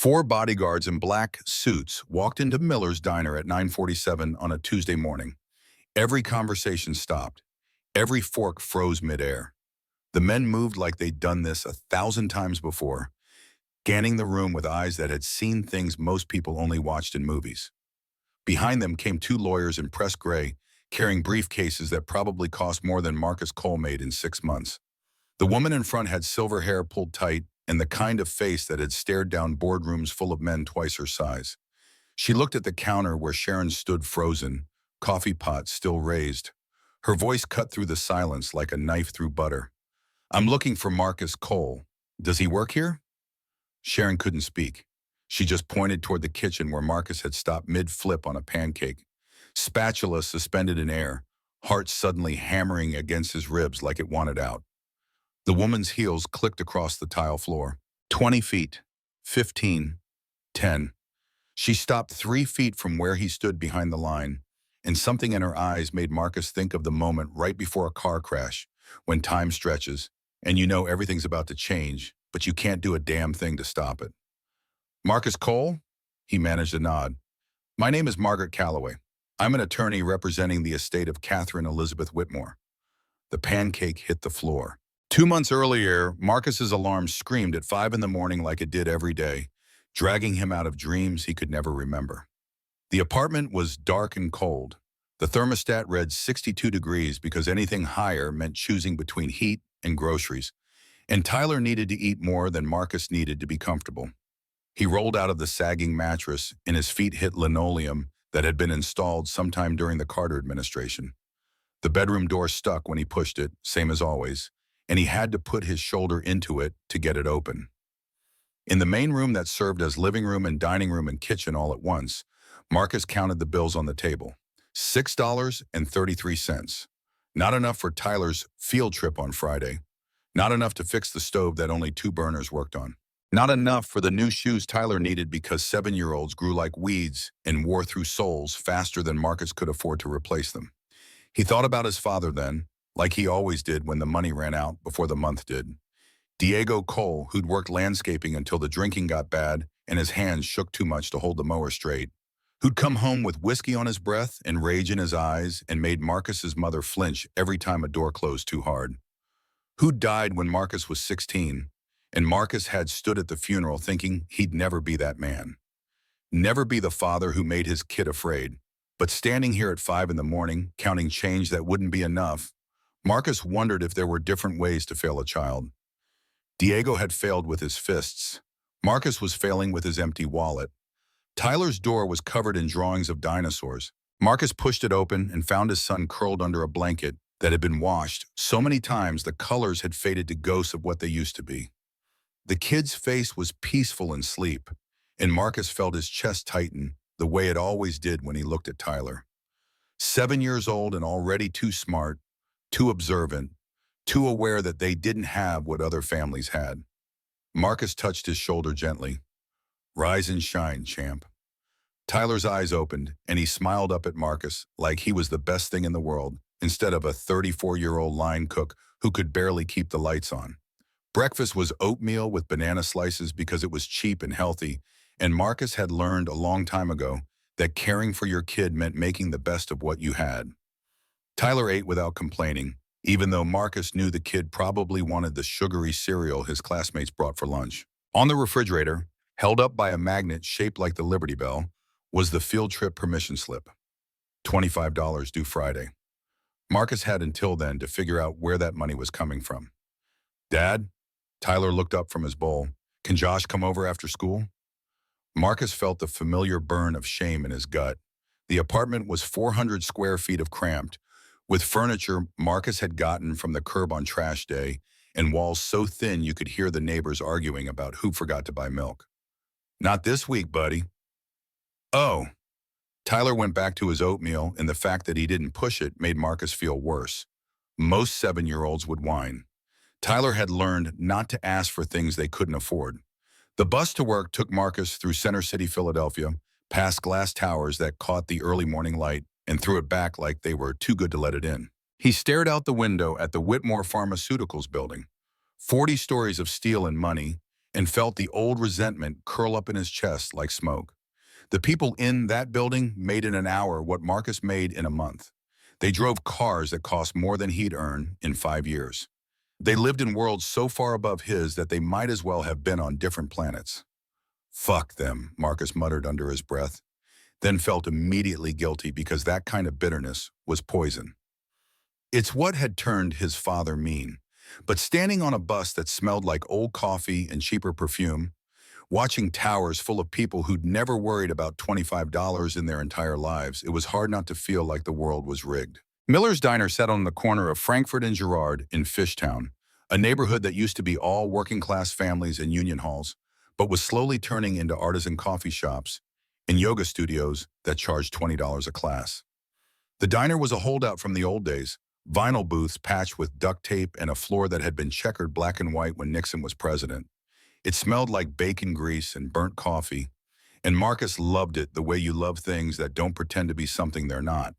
Four bodyguards in black suits walked into Miller's diner at 9:47 on a Tuesday morning. Every conversation stopped. Every fork froze midair. The men moved like they'd done this 1,000 times before, scanning the room with eyes that had seen things most people only watched in movies. Behind them came two lawyers in pressed gray, carrying briefcases that probably cost more than Marcus Cole made in 6 months. The woman in front had silver hair pulled tight and the kind of face that had stared down boardrooms full of men twice her size. She looked at the counter where Sharon stood frozen, coffee pot still raised. Her voice cut through the silence like a knife through butter. "I'm looking for Marcus Cole. Does he work here?" Sharon couldn't speak. She just pointed toward the kitchen where Marcus had stopped mid-flip on a pancake, spatula suspended in air, heart suddenly hammering against his ribs like it wanted out. The woman's heels clicked across the tile floor. 20 feet, 15, 10. She stopped 3 feet from where he stood behind the line, and something in her eyes made Marcus think of the moment right before a car crash, when time stretches, and you know everything's about to change, but you can't do a damn thing to stop it. "Marcus Cole?" He managed a nod. "My name is Margaret Calloway. I'm an attorney representing the estate of Catherine Elizabeth Whitmore." The pancake hit the floor. 2 months earlier, Marcus's alarm screamed at 5 in the morning like it did every day, dragging him out of dreams he could never remember. The apartment was dark and cold. The thermostat read 62 degrees because anything higher meant choosing between heat and groceries, and Tyler needed to eat more than Marcus needed to be comfortable. He rolled out of the sagging mattress, and his feet hit linoleum that had been installed sometime during the Carter administration. The bedroom door stuck when he pushed it, same as always, and he had to put his shoulder into it to get it open. In the main room that served as living room and dining room and kitchen all at once, Marcus counted the bills on the table. $6.33. Not enough for Tyler's field trip on Friday. Not enough to fix the stove that only two burners worked on. Not enough for the new shoes Tyler needed because 7-year-olds grew like weeds and wore through soles faster than Marcus could afford to replace them. He thought about his father then, like he always did when the money ran out before the month did. Diego Cole, who'd worked landscaping until the drinking got bad and his hands shook too much to hold the mower straight. Who'd come home with whiskey on his breath and rage in his eyes and made Marcus's mother flinch every time a door closed too hard. Who died when Marcus was 16, and Marcus had stood at the funeral thinking he'd never be that man. Never be the father who made his kid afraid. But standing here at 5 in the morning, counting change that wouldn't be enough, Marcus wondered if there were different ways to fail a child. Diego had failed with his fists. Marcus was failing with his empty wallet. Tyler's door was covered in drawings of dinosaurs. Marcus pushed it open and found his son curled under a blanket that had been washed so many times the colors had faded to ghosts of what they used to be. The kid's face was peaceful in sleep, and Marcus felt his chest tighten the way it always did when he looked at Tyler. 7 years old and already too smart, too observant, too aware that they didn't have what other families had. Marcus touched his shoulder gently. "Rise and shine, champ." Tyler's eyes opened, and he smiled up at Marcus like he was the best thing in the world, instead of a 34-year-old line cook who could barely keep the lights on. Breakfast was oatmeal with banana slices because it was cheap and healthy, and Marcus had learned a long time ago that caring for your kid meant making the best of what you had. Tyler ate without complaining, even though Marcus knew the kid probably wanted the sugary cereal his classmates brought for lunch. On the refrigerator, held up by a magnet shaped like the Liberty Bell, was the field trip permission slip. $25 due Friday. Marcus had until then to figure out where that money was coming from. "Dad?" Tyler looked up from his bowl. "Can Josh come over after school?" Marcus felt the familiar burn of shame in his gut. The apartment was 400 square feet of cramped, with furniture Marcus had gotten from the curb on trash day, and walls so thin you could hear the neighbors arguing about who forgot to buy milk. "Not this week, buddy." "Oh." Tyler went back to his oatmeal, and the fact that he didn't push it made Marcus feel worse. Most 7-year-olds would whine. Tyler had learned not to ask for things they couldn't afford. The bus to work took Marcus through Center City, Philadelphia, past glass towers that caught the early morning light and threw it back like they were too good to let it in. He stared out the window at the Whitmore Pharmaceuticals building. 40 stories of steel and money, and felt the old resentment curl up in his chest like smoke. The people in that building made in an hour what Marcus made in a month. They drove cars that cost more than he'd earn in 5 years. They lived in worlds so far above his that they might as well have been on different planets. Fuck them, Marcus muttered under his breath, then felt immediately guilty because that kind of bitterness was poison. It's what had turned his father mean. But standing on a bus that smelled like old coffee and cheaper perfume, watching towers full of people who'd never worried about $25 in their entire lives, it was hard not to feel like the world was rigged. Miller's Diner sat on the corner of Frankfurt and Girard in Fishtown, a neighborhood that used to be all working-class families and union halls, but was slowly turning into artisan coffee shops and yoga studios that charged $20 a class. The diner was a holdout from the old days, vinyl booths patched with duct tape and a floor that had been checkered black and white when Nixon was president. It smelled like bacon grease and burnt coffee, and Marcus loved it the way you love things that don't pretend to be something they're not.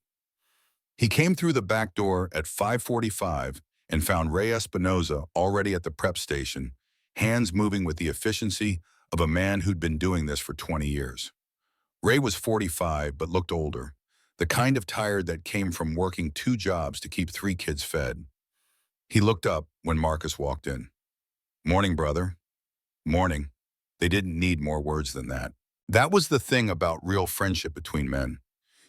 He came through the back door at 5:45 and found Ray Espinoza already at the prep station, hands moving with the efficiency of a man who'd been doing this for 20 years. Ray was 45 but looked older, the kind of tired that came from working 2 jobs to keep 3 kids fed. He looked up when Marcus walked in. "Morning, brother." "Morning." They didn't need more words than that. That was the thing about real friendship between men.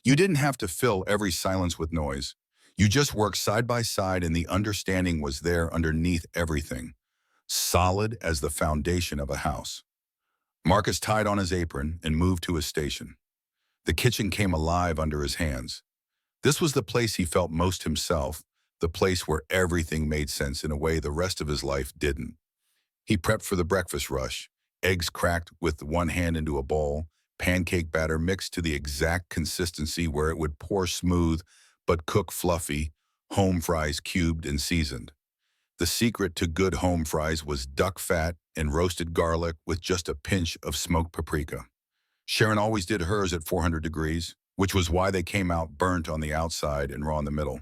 You didn't have to fill every silence with noise. You just worked side by side and the understanding was there underneath everything, solid as the foundation of a house. Marcus tied on his apron and moved to his station. The kitchen came alive under his hands. This was the place he felt most himself, the place where everything made sense in a way the rest of his life didn't. He prepped for the breakfast rush, eggs cracked with one hand into a bowl, pancake batter mixed to the exact consistency where it would pour smooth but cook fluffy, home fries cubed and seasoned. The secret to good home fries was duck fat and roasted garlic with just a pinch of smoked paprika. Sharon always did hers at 400 degrees, which was why they came out burnt on the outside and raw in the middle.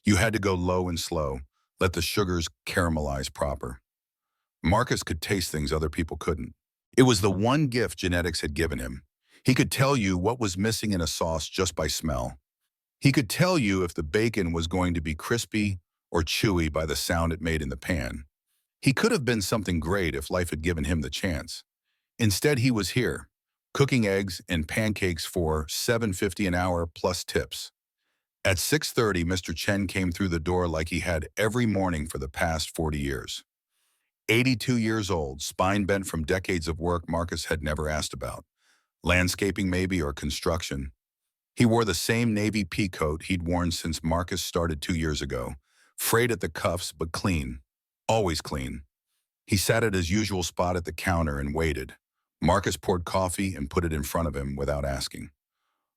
You had to go low and slow, let the sugars caramelize proper. Marcus could taste things other people couldn't. It was the one gift genetics had given him. He could tell you what was missing in a sauce just by smell. He could tell you if the bacon was going to be crispy or chewy by the sound it made in the pan. He could have been something great if life had given him the chance. Instead, he was here, cooking eggs and pancakes for $7.50 an hour plus tips. At 6:30, Mr. Chen came through the door like he had every morning for the past 40 years. 82 years old, spine bent from decades of work Marcus had never asked about. Landscaping maybe, or construction. He wore the same navy pea coat he'd worn since Marcus started 2 years ago, frayed at the cuffs but clean. Always clean. He sat at his usual spot at the counter and waited. Marcus poured coffee and put it in front of him without asking.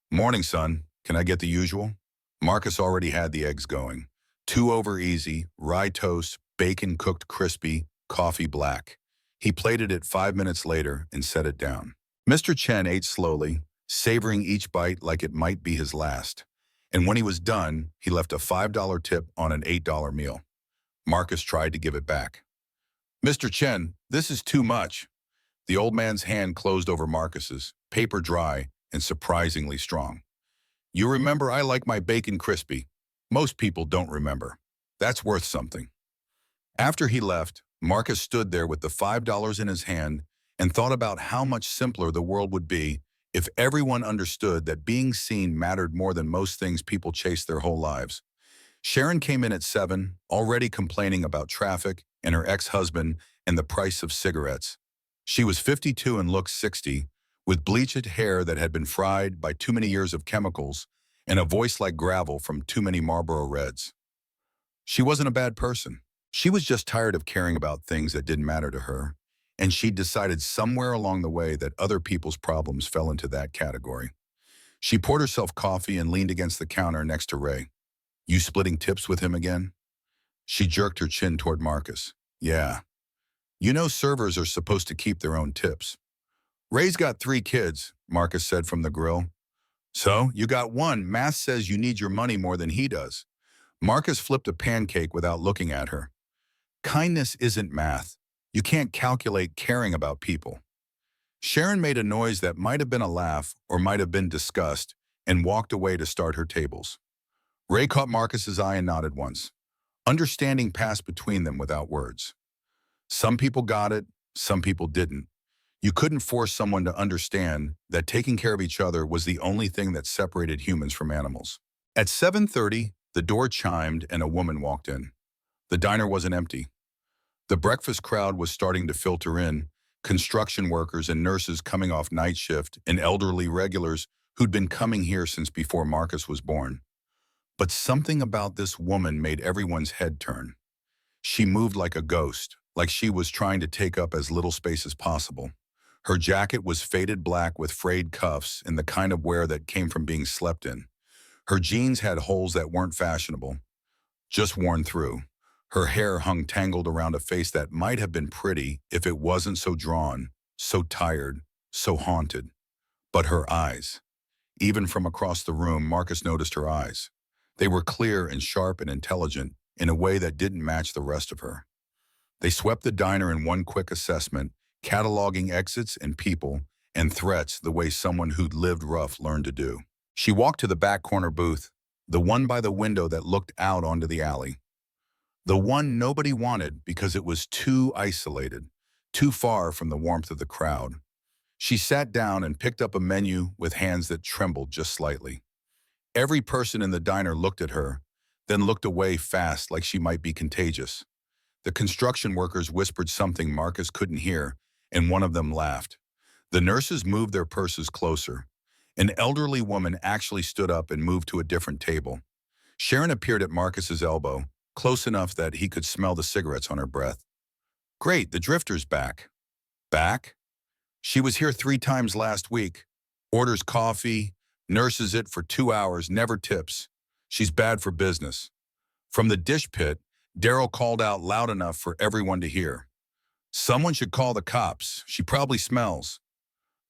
"Morning, son. Can I get the usual?" Marcus already had the eggs going. 2 over easy, rye toast, bacon cooked crispy, coffee black. He plated it 5 minutes later and set it down. Mr. Chen ate slowly, savoring each bite like it might be his last. And when he was done, he left a $5 tip on an $8 meal. Marcus tried to give it back. "Mr. Chen, this is too much." The old man's hand closed over Marcus's, paper dry and surprisingly strong. "You remember I like my bacon crispy. Most people don't remember. That's worth something." After he left, Marcus stood there with the $5 in his hand and thought about how much simpler the world would be if everyone understood that being seen mattered more than most things people chase their whole lives. Sharon came in at 7, already complaining about traffic and her ex-husband and the price of cigarettes. She was 52 and looked 60, with bleached hair that had been fried by too many years of chemicals and a voice like gravel from too many Marlboro Reds. She wasn't a bad person. She was just tired of caring about things that didn't matter to her, and she'd decided somewhere along the way that other people's problems fell into that category. She poured herself coffee and leaned against the counter next to Ray. "You splitting tips with him again?" She jerked her chin toward Marcus. "Yeah. You know servers are supposed to keep their own tips." "Ray's got 3 kids," Marcus said from the grill. "So, you got 1. Math says you need your money more than he does." Marcus flipped a pancake without looking at her. "Kindness isn't math. You can't calculate caring about people. Sharon made a noise that might have been a laugh or might have been disgust and walked away to start her tables. Ray caught Marcus's eye and nodded once. Understanding passed between them without words. Some people got it, some people didn't. You couldn't force someone to understand that taking care of each other was the only thing that separated humans from animals. At 7:30, the door chimed and a woman walked in. The diner wasn't empty. The breakfast crowd was starting to filter in, construction workers and nurses coming off night shift and elderly regulars who'd been coming here since before Marcus was born. But something about this woman made everyone's head turn. She moved like a ghost, like she was trying to take up as little space as possible. Her jacket was faded black with frayed cuffs and the kind of wear that came from being slept in. Her jeans had holes that weren't fashionable, just worn through. Her hair hung tangled around a face that might have been pretty if it wasn't so drawn, so tired, so haunted. But her eyes. Even from across the room, Marcus noticed her eyes. They were clear and sharp and intelligent in a way that didn't match the rest of her. They swept the diner in one quick assessment, cataloging exits and people and threats the way someone who'd lived rough learned to do. She walked to the back corner booth, the one by the window that looked out onto the alley. The one nobody wanted because it was too isolated, too far from the warmth of the crowd. She sat down and picked up a menu with hands that trembled just slightly. Every person in the diner looked at her, then looked away fast like she might be contagious. The construction workers whispered something Marcus couldn't hear, and one of them laughed. The nurses moved their purses closer. An elderly woman actually stood up and moved to a different table. Sharon appeared at Marcus's elbow, close enough that he could smell the cigarettes on her breath. Great, the drifter's back. Back? She was here 3 times last week. Orders coffee, nurses it for 2 hours, never tips. She's bad for business. From the dish pit, Daryl called out loud enough for everyone to hear. Someone should call the cops. She probably smells.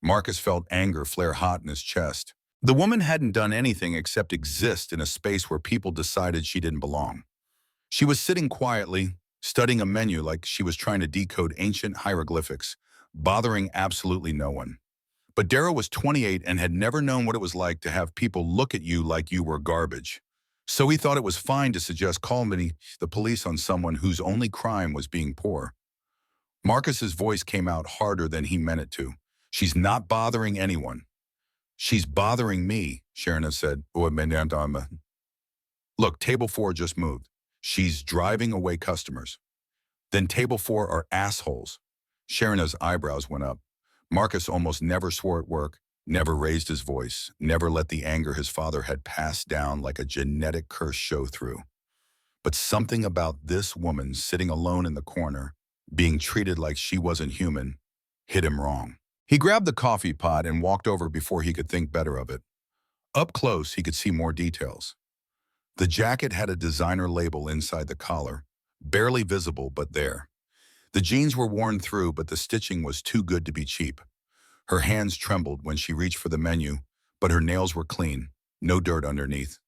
Marcus felt anger flare hot in his chest. The woman hadn't done anything except exist in a space where people decided she didn't belong. She was sitting quietly, studying a menu like she was trying to decode ancient hieroglyphics, bothering absolutely no one. But Daryl was 28 and had never known what it was like to have people look at you like you were garbage. So he thought it was fine to suggest calling the police on someone whose only crime was being poor. Marcus's voice came out harder than he meant it to. She's not bothering anyone. She's bothering me, Sharon said. Look, table 4 just moved. She's driving away customers. Then table 4 are assholes. Sharon's eyebrows went up. Marcus almost never swore at work, never raised his voice, never let the anger his father had passed down like a genetic curse show through. But something about this woman sitting alone in the corner, being treated like she wasn't human, hit him wrong. He grabbed the coffee pot and walked over before he could think better of it. Up close, he could see more details. The jacket had a designer label inside the collar, barely visible but there. The jeans were worn through, but the stitching was too good to be cheap. Her hands trembled when she reached for the menu, but her nails were clean, no dirt underneath.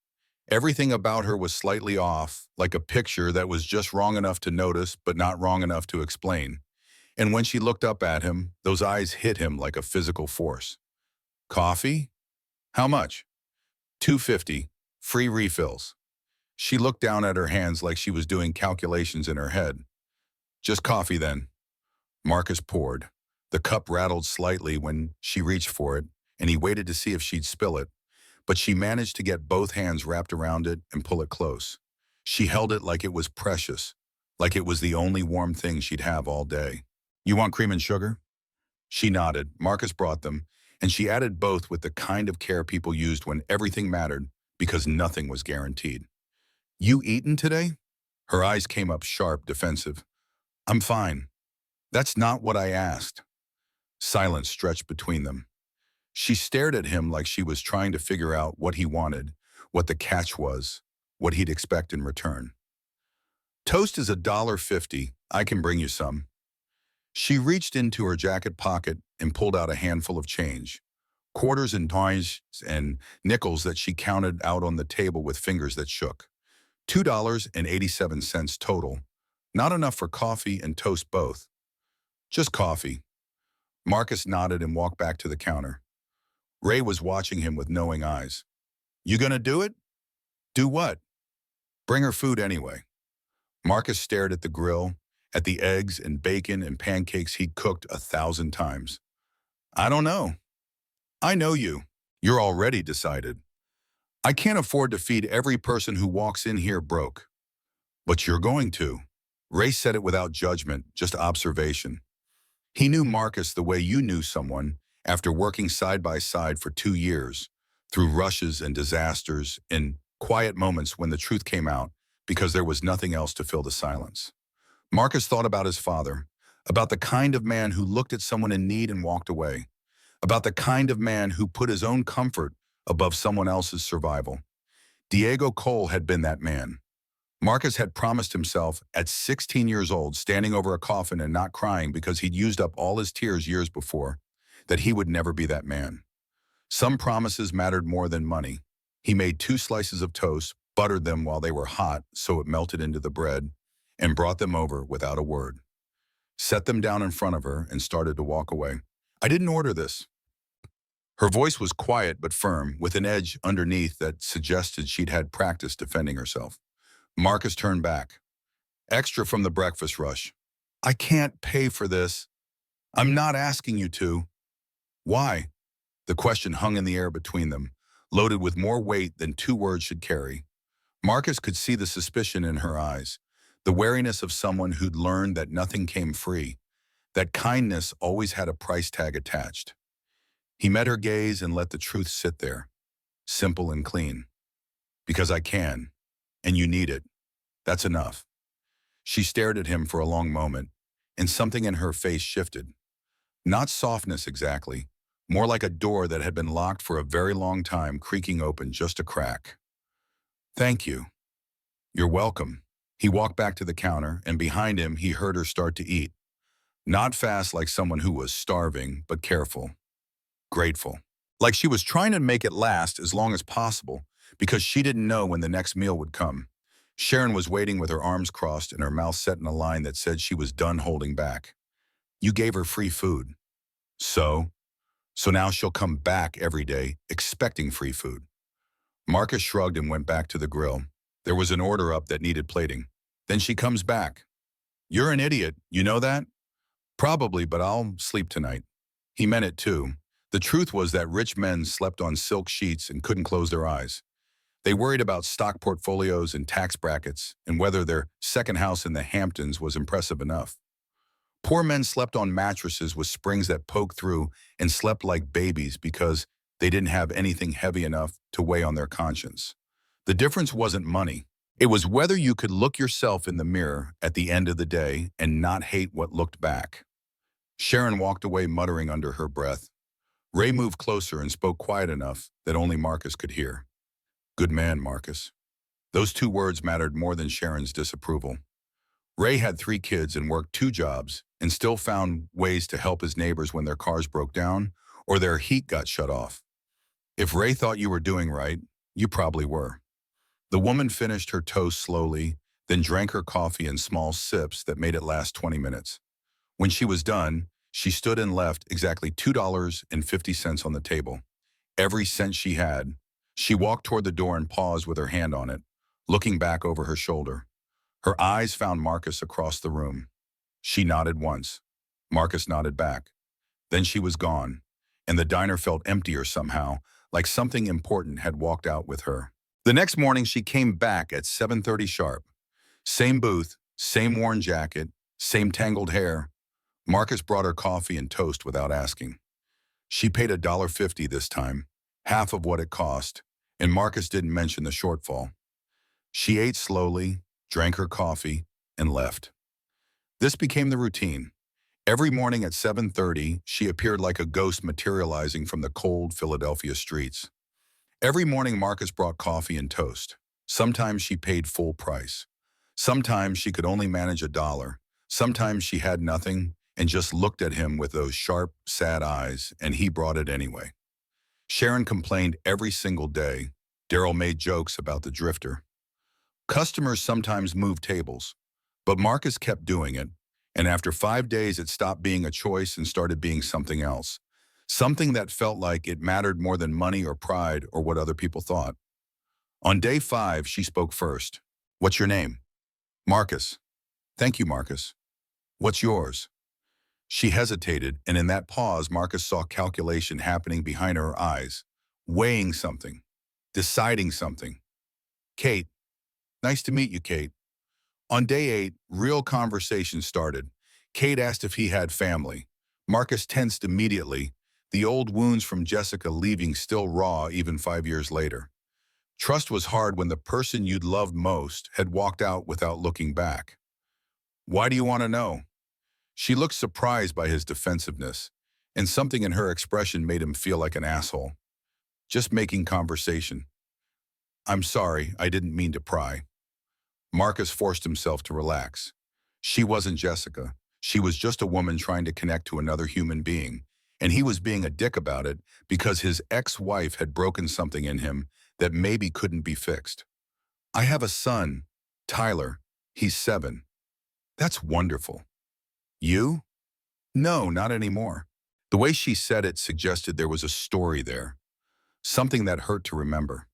Everything about her was slightly off, like a picture that was just wrong enough to notice but not wrong enough to explain. And when she looked up at him, those eyes hit him like a physical force. Coffee? How much? $2.50, free refills. She looked down at her hands like she was doing calculations in her head. Just coffee then. Marcus poured. The cup rattled slightly when she reached for it, and he waited to see if she'd spill it, but she managed to get both hands wrapped around it and pull it close. She held it like it was precious, like it was the only warm thing she'd have all day. You want cream and sugar? She nodded. Marcus brought them, and she added both with the kind of care people used when everything mattered because nothing was guaranteed. You eaten today? Her eyes came up sharp, defensive. I'm fine. That's not what I asked. Silence stretched between them. She stared at him like she was trying to figure out what he wanted, what the catch was, what he'd expect in return. Toast is $1.50. I can bring you some. She reached into her jacket pocket and pulled out a handful of change, quarters and dimes and nickels that she counted out on the table with fingers that shook. $2.87 total. Not enough for coffee and toast both. Just coffee. Marcus nodded and walked back to the counter. Ray was watching him with knowing eyes. You gonna do it? Do what? Bring her food anyway. Marcus stared at the grill, at the eggs and bacon and pancakes he'd cooked 1,000 times. I don't know. I know you. You're already decided. I can't afford to feed every person who walks in here broke. But you're going to. Ray said it without judgment, just observation. He knew Marcus the way you knew someone after working side by side for 2 years, through rushes and disasters and quiet moments when the truth came out because there was nothing else to fill the silence. Marcus thought about his father, about the kind of man who looked at someone in need and walked away, about the kind of man who put his own comfort above someone else's survival. Diego Cole had been that man. Marcus had promised himself, at 16 years old, standing over a coffin and not crying because he'd used up all his tears years before, that he would never be that man. Some promises mattered more than money. He made 2 slices of toast, buttered them while they were hot so it melted into the bread, and brought them over without a word. Set them down in front of her and started to walk away. I didn't order this. Her voice was quiet but firm, with an edge underneath that suggested she'd had practice defending herself. Marcus turned back. Extra from the breakfast rush. I can't pay for this. I'm not asking you to. Why? The question hung in the air between them, loaded with more weight than 2 words should carry. Marcus could see the suspicion in her eyes, the wariness of someone who'd learned that nothing came free, that kindness always had a price tag attached. He met her gaze and let the truth sit there, simple and clean. Because I can, and you need it. That's enough. She stared at him for a long moment, and something in her face shifted. Not softness exactly, more like a door that had been locked for a very long time creaking open just a crack. Thank you. You're welcome. He walked back to the counter, and behind him he heard her start to eat. Not fast like someone who was starving, but careful. Grateful. Like she was trying to make it last as long as possible, because she didn't know when the next meal would come. Sharon was waiting with her arms crossed and her mouth set in a line that said she was done holding back. You gave her free food. So now she'll come back every day expecting free food. Marcus shrugged and went back to the grill. There was an order up that needed plating. Then she comes back. You're an idiot, you know that? Probably, but I'll sleep tonight. He meant it too. The truth was that rich men slept on silk sheets and couldn't close their eyes. They worried about stock portfolios and tax brackets and whether their second house in the Hamptons was impressive enough. Poor men slept on mattresses with springs that poked through and slept like babies because they didn't have anything heavy enough to weigh on their conscience. The difference wasn't money. It was whether you could look yourself in the mirror at the end of the day and not hate what looked back. Sharon walked away muttering under her breath. Ray moved closer and spoke quiet enough that only Marcus could hear. Good man, Marcus. Those 2 words mattered more than Sharon's disapproval. Ray had 3 kids and worked 2 jobs and still found ways to help his neighbors when their cars broke down or their heat got shut off. If Ray thought you were doing right, you probably were. The woman finished her toast slowly, then drank her coffee in small sips that made it last 20 minutes. When she was done, she stood and left exactly $2.50 on the table. Every cent she had. She walked toward the door and paused with her hand on it, looking back over her shoulder. Her eyes found Marcus across the room. She nodded once. Marcus nodded back. Then she was gone, and the diner felt emptier somehow, like something important had walked out with her. The next morning she came back at 7:30 sharp. Same booth, same worn jacket, same tangled hair. Marcus brought her coffee and toast without asking. She paid $1.50 this time, half of what it cost, and Marcus didn't mention the shortfall. She ate slowly, drank her coffee, and left. This became the routine. Every morning at 7:30, she appeared like a ghost materializing from the cold Philadelphia streets. Every morning Marcus brought coffee and toast. Sometimes she paid full price. Sometimes she could only manage $1. Sometimes she had nothing and just looked at him with those sharp, sad eyes, and he brought it anyway. Sharon complained every single day. Daryl made jokes about the drifter. Customers sometimes moved tables, but Marcus kept doing it. And after 5 days, it stopped being a choice and started being something else. Something that felt like it mattered more than money or pride or what other people thought. On day 5, she spoke first. What's your name? Marcus. Thank you, Marcus. What's yours? She hesitated, and in that pause, Marcus saw calculation happening behind her eyes, weighing something, deciding something. Kate. Nice to meet you, Kate. On day 8, real conversation started. Kate asked if he had family. Marcus tensed immediately, the old wounds from Jessica leaving still raw even 5 years later. Trust was hard when the person you'd loved most had walked out without looking back. Why do you want to know? She looked surprised by his defensiveness, and something in her expression made him feel like an asshole. Just making conversation. I'm sorry, I didn't mean to pry. Marcus forced himself to relax. She wasn't Jessica. She was just a woman trying to connect to another human being, and he was being a dick about it because his ex-wife had broken something in him that maybe couldn't be fixed. I have a son, Tyler. He's 7. That's wonderful. You? No, not anymore. The way she said it suggested there was a story there, something that hurt to remember.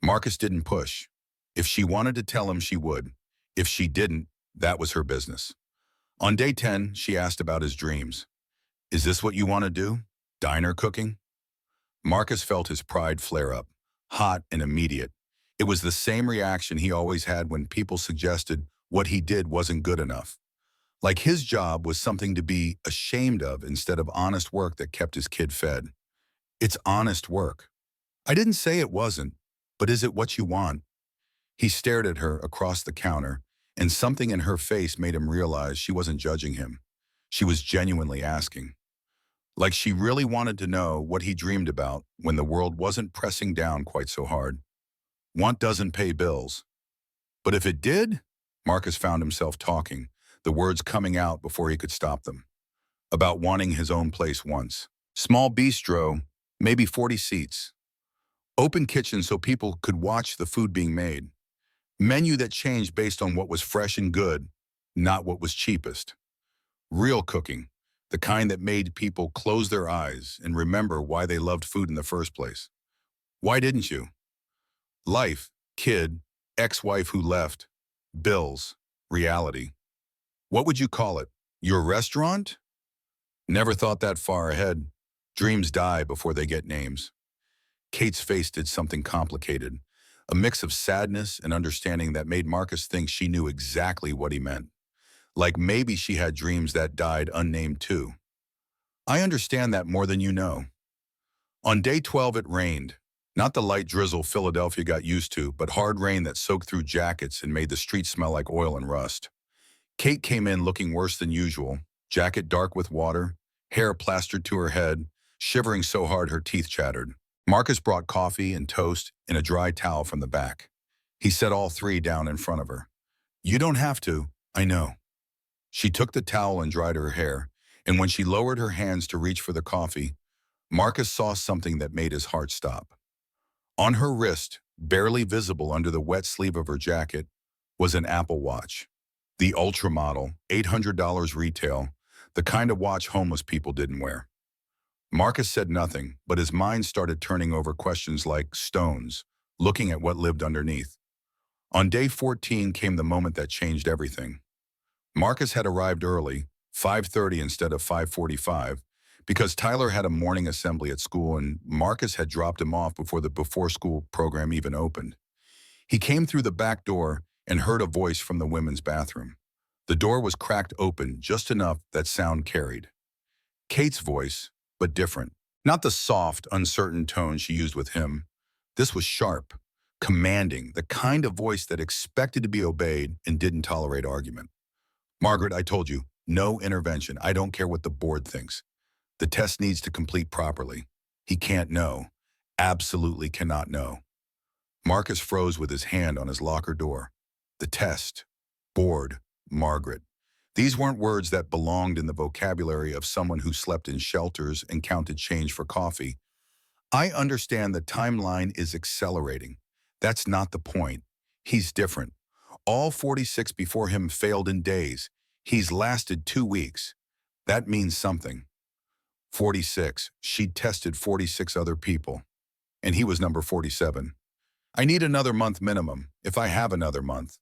Marcus didn't push. If she wanted to tell him, she would. If she didn't, that was her business. On day 10, she asked about his dreams. Is this what you want to do? Diner cooking? Marcus felt his pride flare up, hot and immediate. It was the same reaction he always had when people suggested what he did wasn't good enough. Like his job was something to be ashamed of instead of honest work that kept his kid fed. It's honest work. I didn't say it wasn't, but is it what you want? He stared at her across the counter, and something in her face made him realize she wasn't judging him. She was genuinely asking. Like she really wanted to know what he dreamed about when the world wasn't pressing down quite so hard. Want doesn't pay bills. But if it did? Marcus found himself talking, the words coming out before he could stop them. About wanting his own place once. Small bistro, maybe 40 seats. Open kitchen so people could watch the food being made. Menu that changed based on what was fresh and good, not what was cheapest. Real cooking, the kind that made people close their eyes and remember why they loved food in the first place. Why didn't you? Life, kid, ex-wife who left, bills, reality. What would you call it? Your restaurant? Never thought that far ahead. Dreams die before they get names. Kate's face did something complicated, a mix of sadness and understanding that made Marcus think she knew exactly what he meant. Like maybe she had dreams that died unnamed too. I understand that more than you know. On day 12 it rained. Not the light drizzle Philadelphia got used to, but hard rain that soaked through jackets and made the streets smell like oil and rust. Kate came in looking worse than usual, jacket dark with water, hair plastered to her head, shivering so hard her teeth chattered. Marcus brought coffee and toast and a dry towel from the back. He set all 3 down in front of her. You don't have to, I know. She took the towel and dried her hair, and when she lowered her hands to reach for the coffee, Marcus saw something that made his heart stop. On her wrist, barely visible under the wet sleeve of her jacket, was an Apple Watch. The Ultra model, $800 retail, the kind of watch homeless people didn't wear. Marcus said nothing, but his mind started turning over questions like stones, looking at what lived underneath. On day 14 came the moment that changed everything. Marcus had arrived early, 5:30 instead of 5:45, because Tyler had a morning assembly at school and Marcus had dropped him off before the before-school program even opened. He came through the back door and heard a voice from the women's bathroom. The door was cracked open just enough that sound carried. Kate's voice, but different. Not the soft, uncertain tone she used with him. This was sharp, commanding, the kind of voice that expected to be obeyed and didn't tolerate argument. Margaret, I told you, no intervention. I don't care what the board thinks. The test needs to complete properly. He can't know. Absolutely cannot know. Marcus froze with his hand on his locker door. The test. Board. Margaret. These weren't words that belonged in the vocabulary of someone who slept in shelters and counted change for coffee. I understand the timeline is accelerating. That's not the point. He's different. All 46 before him failed in days. He's lasted 2 weeks. That means something. 46. She'd tested 46 other people, and he was number 47. I need another month minimum, if I have another month.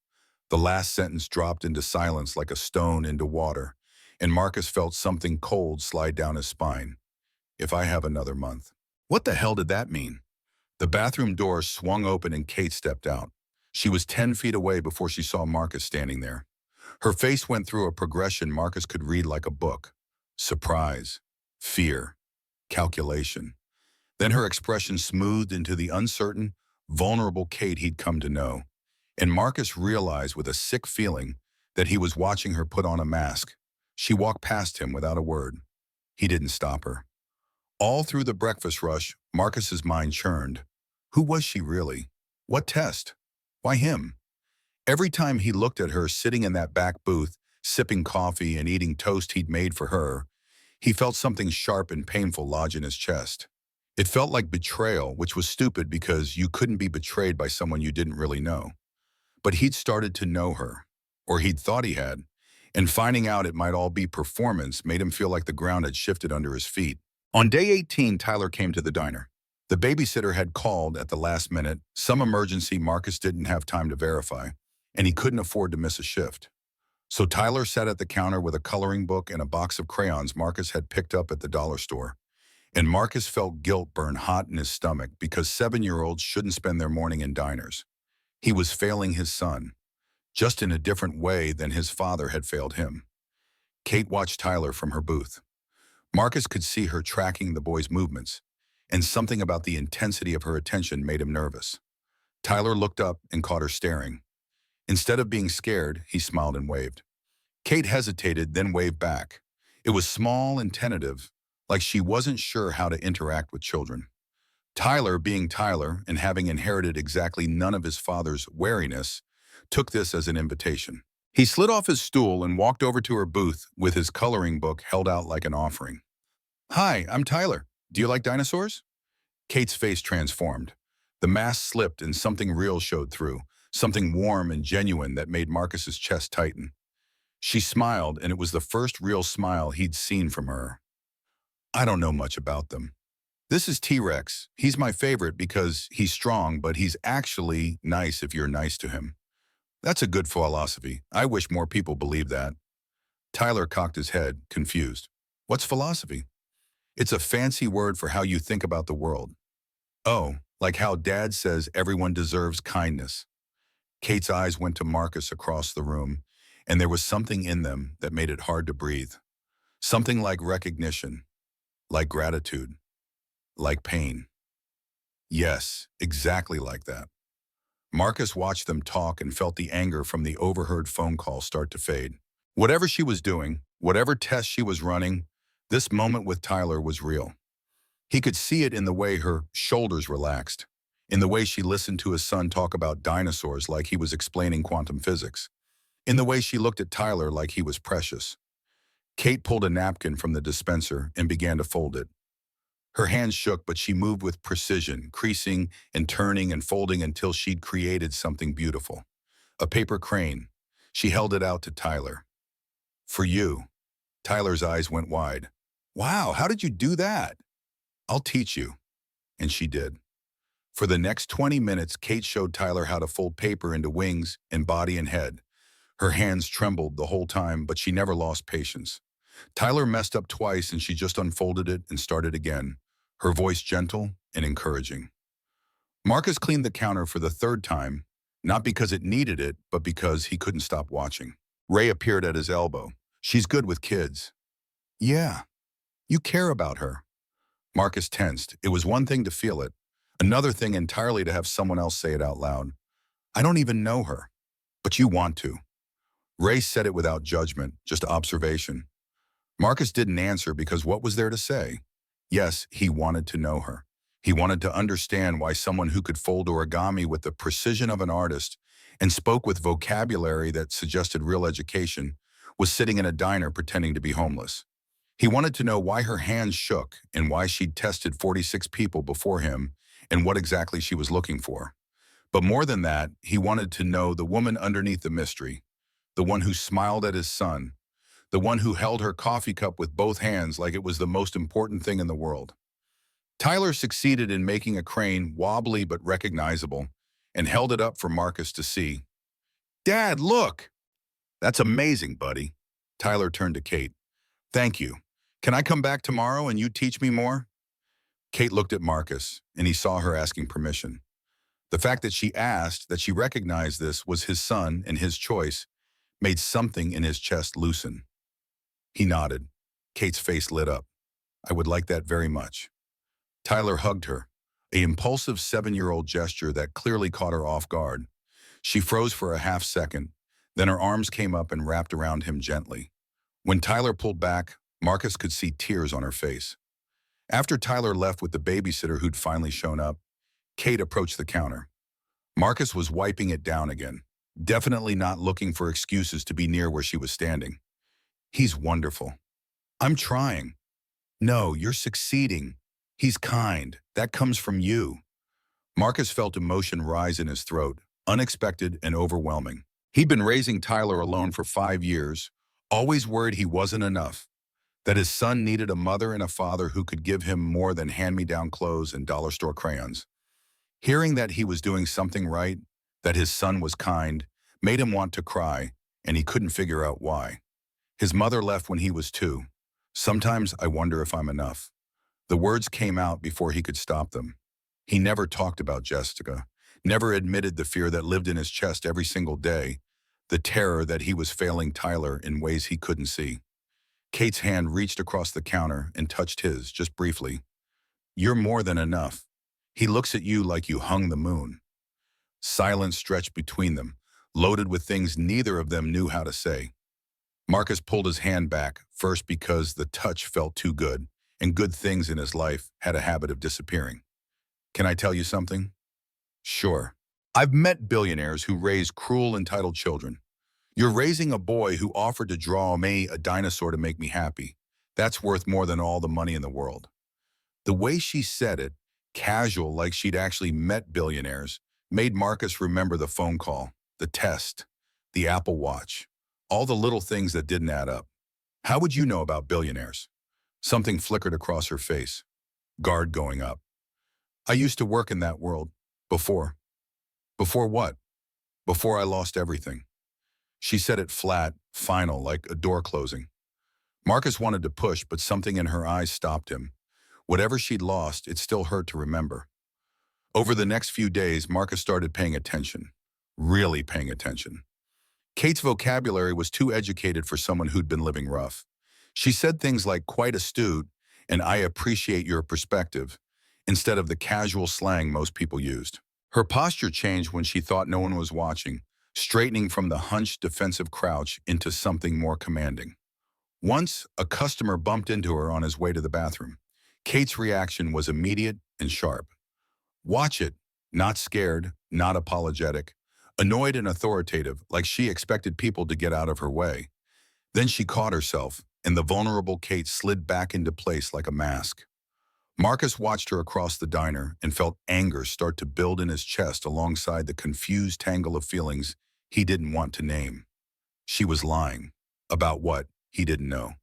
The last sentence dropped into silence like a stone into water, and Marcus felt something cold slide down his spine. If I have another month. What the hell did that mean? The bathroom door swung open and Kate stepped out. She was 10 feet away before she saw Marcus standing there. Her face went through a progression Marcus could read like a book. Surprise, fear, calculation. Then her expression smoothed into the uncertain, vulnerable Kate he'd come to know. And Marcus realized with a sick feeling that he was watching her put on a mask. She walked past him without a word. He didn't stop her. All through the breakfast rush, Marcus's mind churned. Who was she really? What test? Why him? Every time he looked at her sitting in that back booth, sipping coffee and eating toast he'd made for her, he felt something sharp and painful lodge in his chest. It felt like betrayal, which was stupid because you couldn't be betrayed by someone you didn't really know. But he'd started to know her, or he'd thought he had, and finding out it might all be performance made him feel like the ground had shifted under his feet. On day 18, Tyler came to the diner. The babysitter had called at the last minute, some emergency Marcus didn't have time to verify, and he couldn't afford to miss a shift. So Tyler sat at the counter with a coloring book and a box of crayons Marcus had picked up at the dollar store. And Marcus felt guilt burn hot in his stomach because 7-year-olds shouldn't spend their morning in diners. He was failing his son, just in a different way than his father had failed him. Kate watched Tyler from her booth. Marcus could see her tracking the boy's movements, and something about the intensity of her attention made him nervous. Tyler looked up and caught her staring. Instead of being scared, he smiled and waved. Kate hesitated, then waved back. It was small and tentative, like she wasn't sure how to interact with children. Tyler, being Tyler and having inherited exactly none of his father's wariness, took this as an invitation. He slid off his stool and walked over to her booth with his coloring book held out like an offering. Hi, I'm Tyler. Do you like dinosaurs? Kate's face transformed. The mask slipped and something real showed through, something warm and genuine that made Marcus's chest tighten. She smiled, and it was the first real smile he'd seen from her. I don't know much about them. This is T-Rex. He's my favorite because he's strong, but he's actually nice if you're nice to him. That's a good philosophy. I wish more people believed that. Tyler cocked his head, confused. What's philosophy? It's a fancy word for how you think about the world. Oh, like how Dad says everyone deserves kindness. Kate's eyes went to Marcus across the room, and there was something in them that made it hard to breathe. Something like recognition, like gratitude, like pain. Yes, exactly like that. Marcus watched them talk and felt the anger from the overheard phone call start to fade. Whatever she was doing, whatever test she was running, this moment with Tyler was real. He could see it in the way her shoulders relaxed, in the way she listened to his son talk about dinosaurs like he was explaining quantum physics, in the way she looked at Tyler like he was precious. Kate pulled a napkin from the dispenser and began to fold it. Her hands shook, but she moved with precision, creasing and turning and folding until she'd created something beautiful. A paper crane. She held it out to Tyler. For you. Tyler's eyes went wide. Wow, how did you do that? I'll teach you. And she did. For the next 20 minutes, Kate showed Tyler how to fold paper into wings and body and head. Her hands trembled the whole time, but she never lost patience. Tyler messed up twice and she just unfolded it and started again, her voice gentle and encouraging. Marcus cleaned the counter for the third time, not because it needed it, but because he couldn't stop watching. Ray appeared at his elbow. She's good with kids. Yeah, you care about her. Marcus tensed. It was one thing to feel it, another thing entirely to have someone else say it out loud. I don't even know her, but you want to. Ray said it without judgment, just observation. Marcus didn't answer because what was there to say? Yes, he wanted to know her. He wanted to understand why someone who could fold origami with the precision of an artist and spoke with vocabulary that suggested real education was sitting in a diner pretending to be homeless. He wanted to know why her hands shook and why she'd tested 46 people before him and what exactly she was looking for. But more than that, he wanted to know the woman underneath the mystery, the one who smiled at his son, the one who held her coffee cup with both hands like it was the most important thing in the world. Tyler succeeded in making a crane wobbly but recognizable and held it up for Marcus to see. "Dad, look!" "That's amazing, buddy." Tyler turned to Kate. "Thank you. Can I come back tomorrow and you teach me more?" Kate looked at Marcus, and he saw her asking permission. The fact that she asked, that she recognized this was his son and his choice, made something in his chest loosen. He nodded. Kate's face lit up. "I would like that very much." Tyler hugged her, an impulsive 7-year-old gesture that clearly caught her off guard. She froze for a half second, then her arms came up and wrapped around him gently. When Tyler pulled back, Marcus could see tears on her face. After Tyler left with the babysitter who'd finally shown up, Kate approached the counter. Marcus was wiping it down again, definitely not looking for excuses to be near where she was standing. "He's wonderful." "I'm trying." "No, you're succeeding. He's kind. That comes from you." Marcus felt emotion rise in his throat, unexpected and overwhelming. He'd been raising Tyler alone for 5 years, always worried he wasn't enough, that his son needed a mother and a father who could give him more than hand-me-down clothes and dollar store crayons. Hearing that he was doing something right, that his son was kind, made him want to cry, and he couldn't figure out why. His mother left when he was 2. "Sometimes I wonder if I'm enough." The words came out before he could stop them. He never talked about Jessica, never admitted the fear that lived in his chest every single day, the terror that he was failing Tyler in ways he couldn't see. Kate's hand reached across the counter and touched his, just briefly. "You're more than enough. He looks at you like you hung the moon." Silence stretched between them, loaded with things neither of them knew how to say. Marcus pulled his hand back, first because the touch felt too good, and good things in his life had a habit of disappearing. "Can I tell you something?" "Sure." "I've met billionaires who raise cruel, entitled children. You're raising a boy who offered to draw me a dinosaur to make me happy. That's worth more than all the money in the world." The way she said it, casual like she'd actually met billionaires, made Marcus remember the phone call, the test, the Apple Watch, all the little things that didn't add up. "How would you know about billionaires?" Something flickered across her face. Guard going up. "I used to work in that world. Before." "Before what?" "Before I lost everything." She said it flat, final, like a door closing. Marcus wanted to push, but something in her eyes stopped him. Whatever she'd lost, it still hurt to remember. Over the next few days, Marcus started paying attention. Really paying attention. Kate's vocabulary was too educated for someone who'd been living rough. She said things like "quite astute" and "I appreciate your perspective," instead of the casual slang most people used. Her posture changed when she thought no one was watching, straightening from the hunched defensive crouch into something more commanding. Once, a customer bumped into her on his way to the bathroom. Kate's reaction was immediate and sharp. "Watch it," not scared, not apologetic, annoyed and authoritative, like she expected people to get out of her way. Then she caught herself, and the vulnerable Kate slid back into place like a mask. Marcus watched her across the diner and felt anger start to build in his chest alongside the confused tangle of feelings he didn't want to name. She was lying. About what? He didn't know.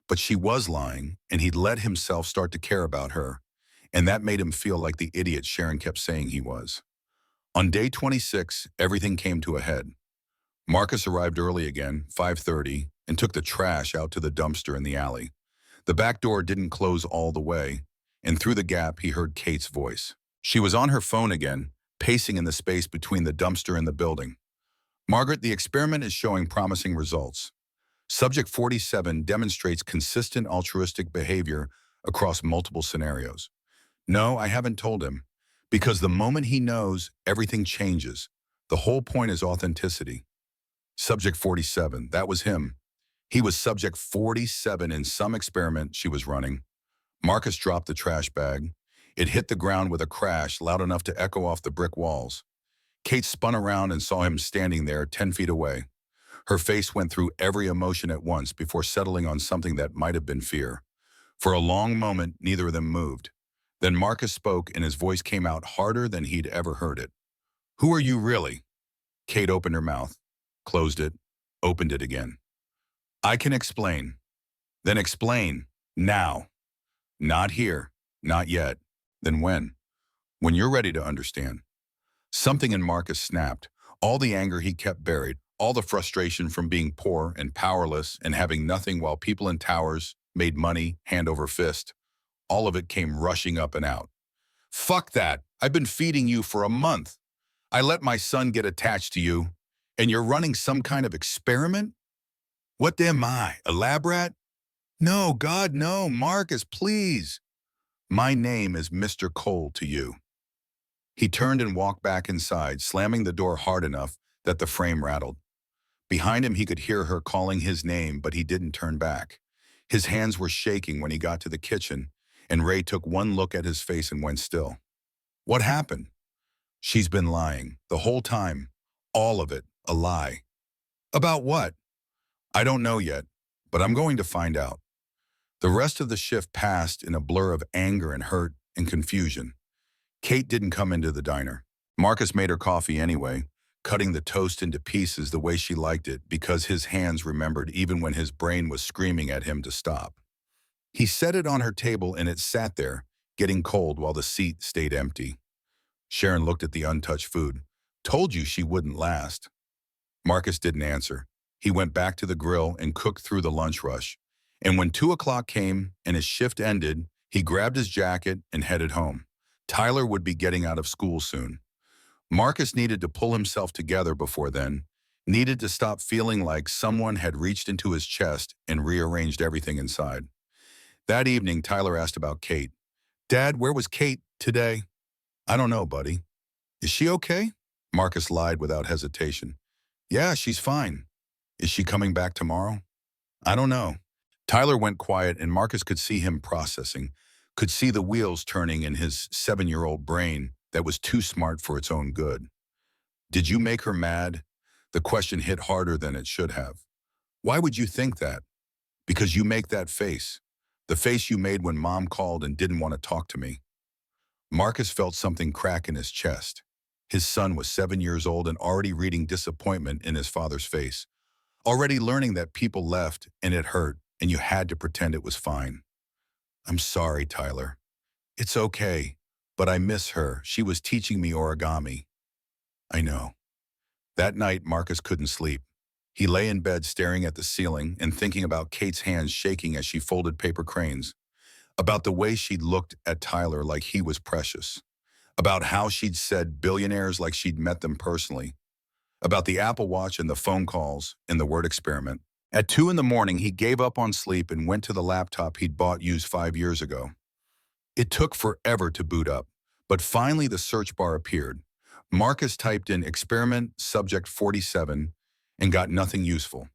But she was lying, and he'd let himself start to care about her, and that made him feel like the idiot Sharon kept saying he was. On day 26, everything came to a head. Marcus arrived early again, 5:30, and took the trash out to the dumpster in the alley. The back door didn't close all the way, and through the gap he heard Kate's voice. She was on her phone again, pacing in the space between the dumpster and the building. "Margaret, the experiment is showing promising results. Subject 47 demonstrates consistent altruistic behavior across multiple scenarios." "No, I haven't told him. Because the moment he knows, everything changes. The whole point is authenticity." Subject 47, that was him. He was subject 47 in some experiment she was running. Marcus dropped the trash bag. It hit the ground with a crash loud enough to echo off the brick walls. Kate spun around and saw him standing there 10 feet away. Her face went through every emotion at once before settling on something that might have been fear. For a long moment, neither of them moved. Then Marcus spoke, and his voice came out harder than he'd ever heard it. "Who are you really?" Kate opened her mouth, closed it, opened it again. I can explain. Then explain. Now. Not here. Not yet. Then when? When you're ready to understand. Something in Marcus snapped. All the anger he kept buried, all the frustration from being poor and powerless and having nothing while people in towers made money hand over fist, all of it came rushing up and out. Fuck that. I've been feeding you for a month. I let my son get attached to you, and you're running some kind of experiment? What am I, a lab rat? No, God, no, Marcus, please. My name is Mr. Cole to you. He turned and walked back inside, slamming the door hard enough that the frame rattled. Behind him, he could hear her calling his name, but he didn't turn back. His hands were shaking when he got to the kitchen, and Ray took one look at his face and went still. What happened? She's been lying, the whole time. All of it, a lie. About what? I don't know yet, but I'm going to find out. The rest of the shift passed in a blur of anger and hurt and confusion. Kate didn't come into the diner. Marcus made her coffee anyway, cutting the toast into pieces the way she liked it because his hands remembered even when his brain was screaming at him to stop. He set it on her table and it sat there, getting cold while the seat stayed empty. Sharon looked at the untouched food. Told you she wouldn't last. Marcus didn't answer. He went back to the grill and cooked through the lunch rush. And when 2 o'clock came and his shift ended, he grabbed his jacket and headed home. Tyler would be getting out of school soon. Marcus needed to pull himself together before then, needed to stop feeling like someone had reached into his chest and rearranged everything inside. That evening, Tyler asked about Kate. Dad, where was Kate today? I don't know, buddy. Is she okay? Marcus lied without hesitation. Yeah, she's fine. Is she coming back tomorrow? I don't know. Tyler went quiet and Marcus could see him processing, could see the wheels turning in his 7-year-old brain that was too smart for its own good. Did you make her mad? The question hit harder than it should have. Why would you think that? Because you make that face. The face you made when Mom called and didn't want to talk to me. Marcus felt something crack in his chest. His son was 7 years old and already reading disappointment in his father's face. Already learning that people left and it hurt and you had to pretend it was fine. I'm sorry, Tyler. It's okay, but I miss her. She was teaching me origami. I know. That night, Marcus couldn't sleep. He lay in bed staring at the ceiling and thinking about Kate's hands shaking as she folded paper cranes, about the way she'd looked at Tyler like he was precious, about how she'd said billionaires like she'd met them personally, about the Apple Watch and the phone calls and the word experiment. At 2 in the morning, he gave up on sleep and went to the laptop he'd bought used 5 years ago. It took forever to boot up, but finally the search bar appeared. Marcus typed in experiment subject 47 and got nothing useful.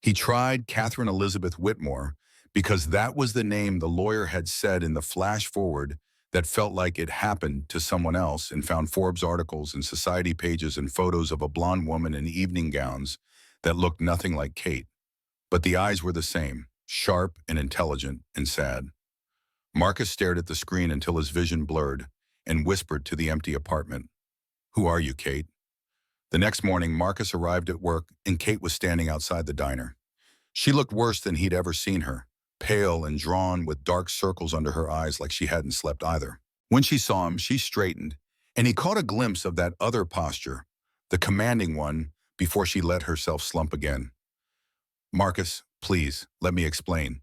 He tried Catherine Elizabeth Whitmore because that was the name the lawyer had said in the flash forward that felt like it happened to someone else, and found Forbes articles and society pages and photos of a blonde woman in evening gowns that looked nothing like Kate. But the eyes were the same, sharp and intelligent and sad. Marcus stared at the screen until his vision blurred and whispered to the empty apartment, "Who are you, Kate?" The next morning, Marcus arrived at work and Kate was standing outside the diner. She looked worse than he'd ever seen her, pale and drawn with dark circles under her eyes like she hadn't slept either. When she saw him, she straightened, and he caught a glimpse of that other posture, the commanding one, before she let herself slump again. Marcus, please, let me explain.